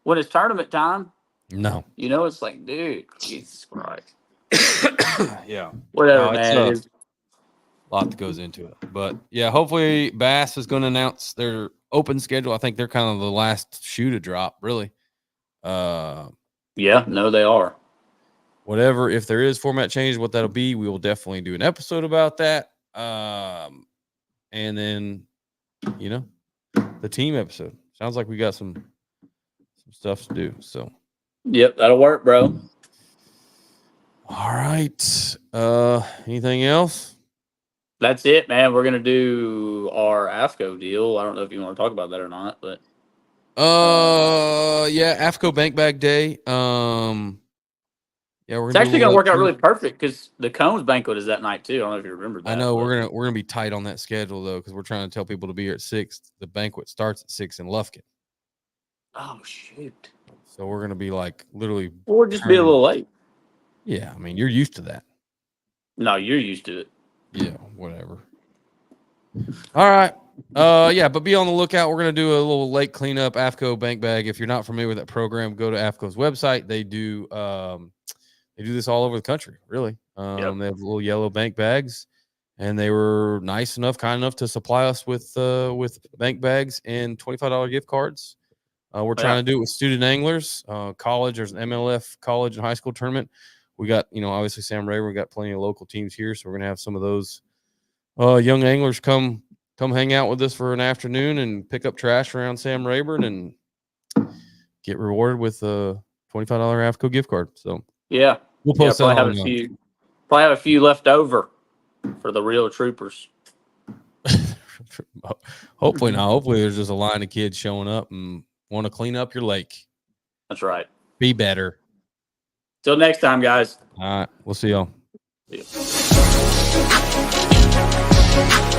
when it's tournament time. No, it's like, dude, Jesus Christ. Yeah, Whatever, man. It is. A lot that goes into it, but yeah, hopefully Bass is going to announce their open schedule. I think they're kind of the last shoe to drop, really. Yeah, no, they are. Whatever, if there is format change, what that'll be, we will definitely do an episode about that. And then, the team episode. Sounds like we got some stuff to do. So, yep, that'll work, bro. All right. Anything else? That's it, man. We're gonna do our AFCO deal. I don't know if you want to talk about that or not, but yeah, AFCO Bank Bag Day. Yeah, it's actually gonna work out really perfect because the Combs banquet is that night too. I don't know if you remember that. I know we're gonna be tight on that schedule though, because we're trying to tell people to be here at 6. The banquet starts at 6 in Lufkin. Oh shoot! So we're gonna be like literally, or just be a little late. Yeah, I mean you're used to that. No, you're used to it. Yeah, whatever. All right. Yeah, but be on the lookout. We're gonna do a little lake cleanup, AFCO Bank Bag. If you're not familiar with that program, go to AFCO's website. They do this all over the country, really. They have little yellow bank bags, and they were kind enough to supply us with bank bags and $25 gift cards. We're trying to do it with student anglers, college. There's an MLF college and high school tournament. We got, obviously Sam Rayburn. We got plenty of local teams here, so we're gonna have some of those young anglers come hang out with us for an afternoon and pick up trash around Sam Rayburn and get rewarded with a $25 AFCO gift card. So yeah, we'll post that. Probably have a few left over for the real troopers. Hopefully not. Hopefully there's just a line of kids showing up and want to clean up your lake. That's right. Be better. Till next time, guys. All right. We'll see y'all. See ya.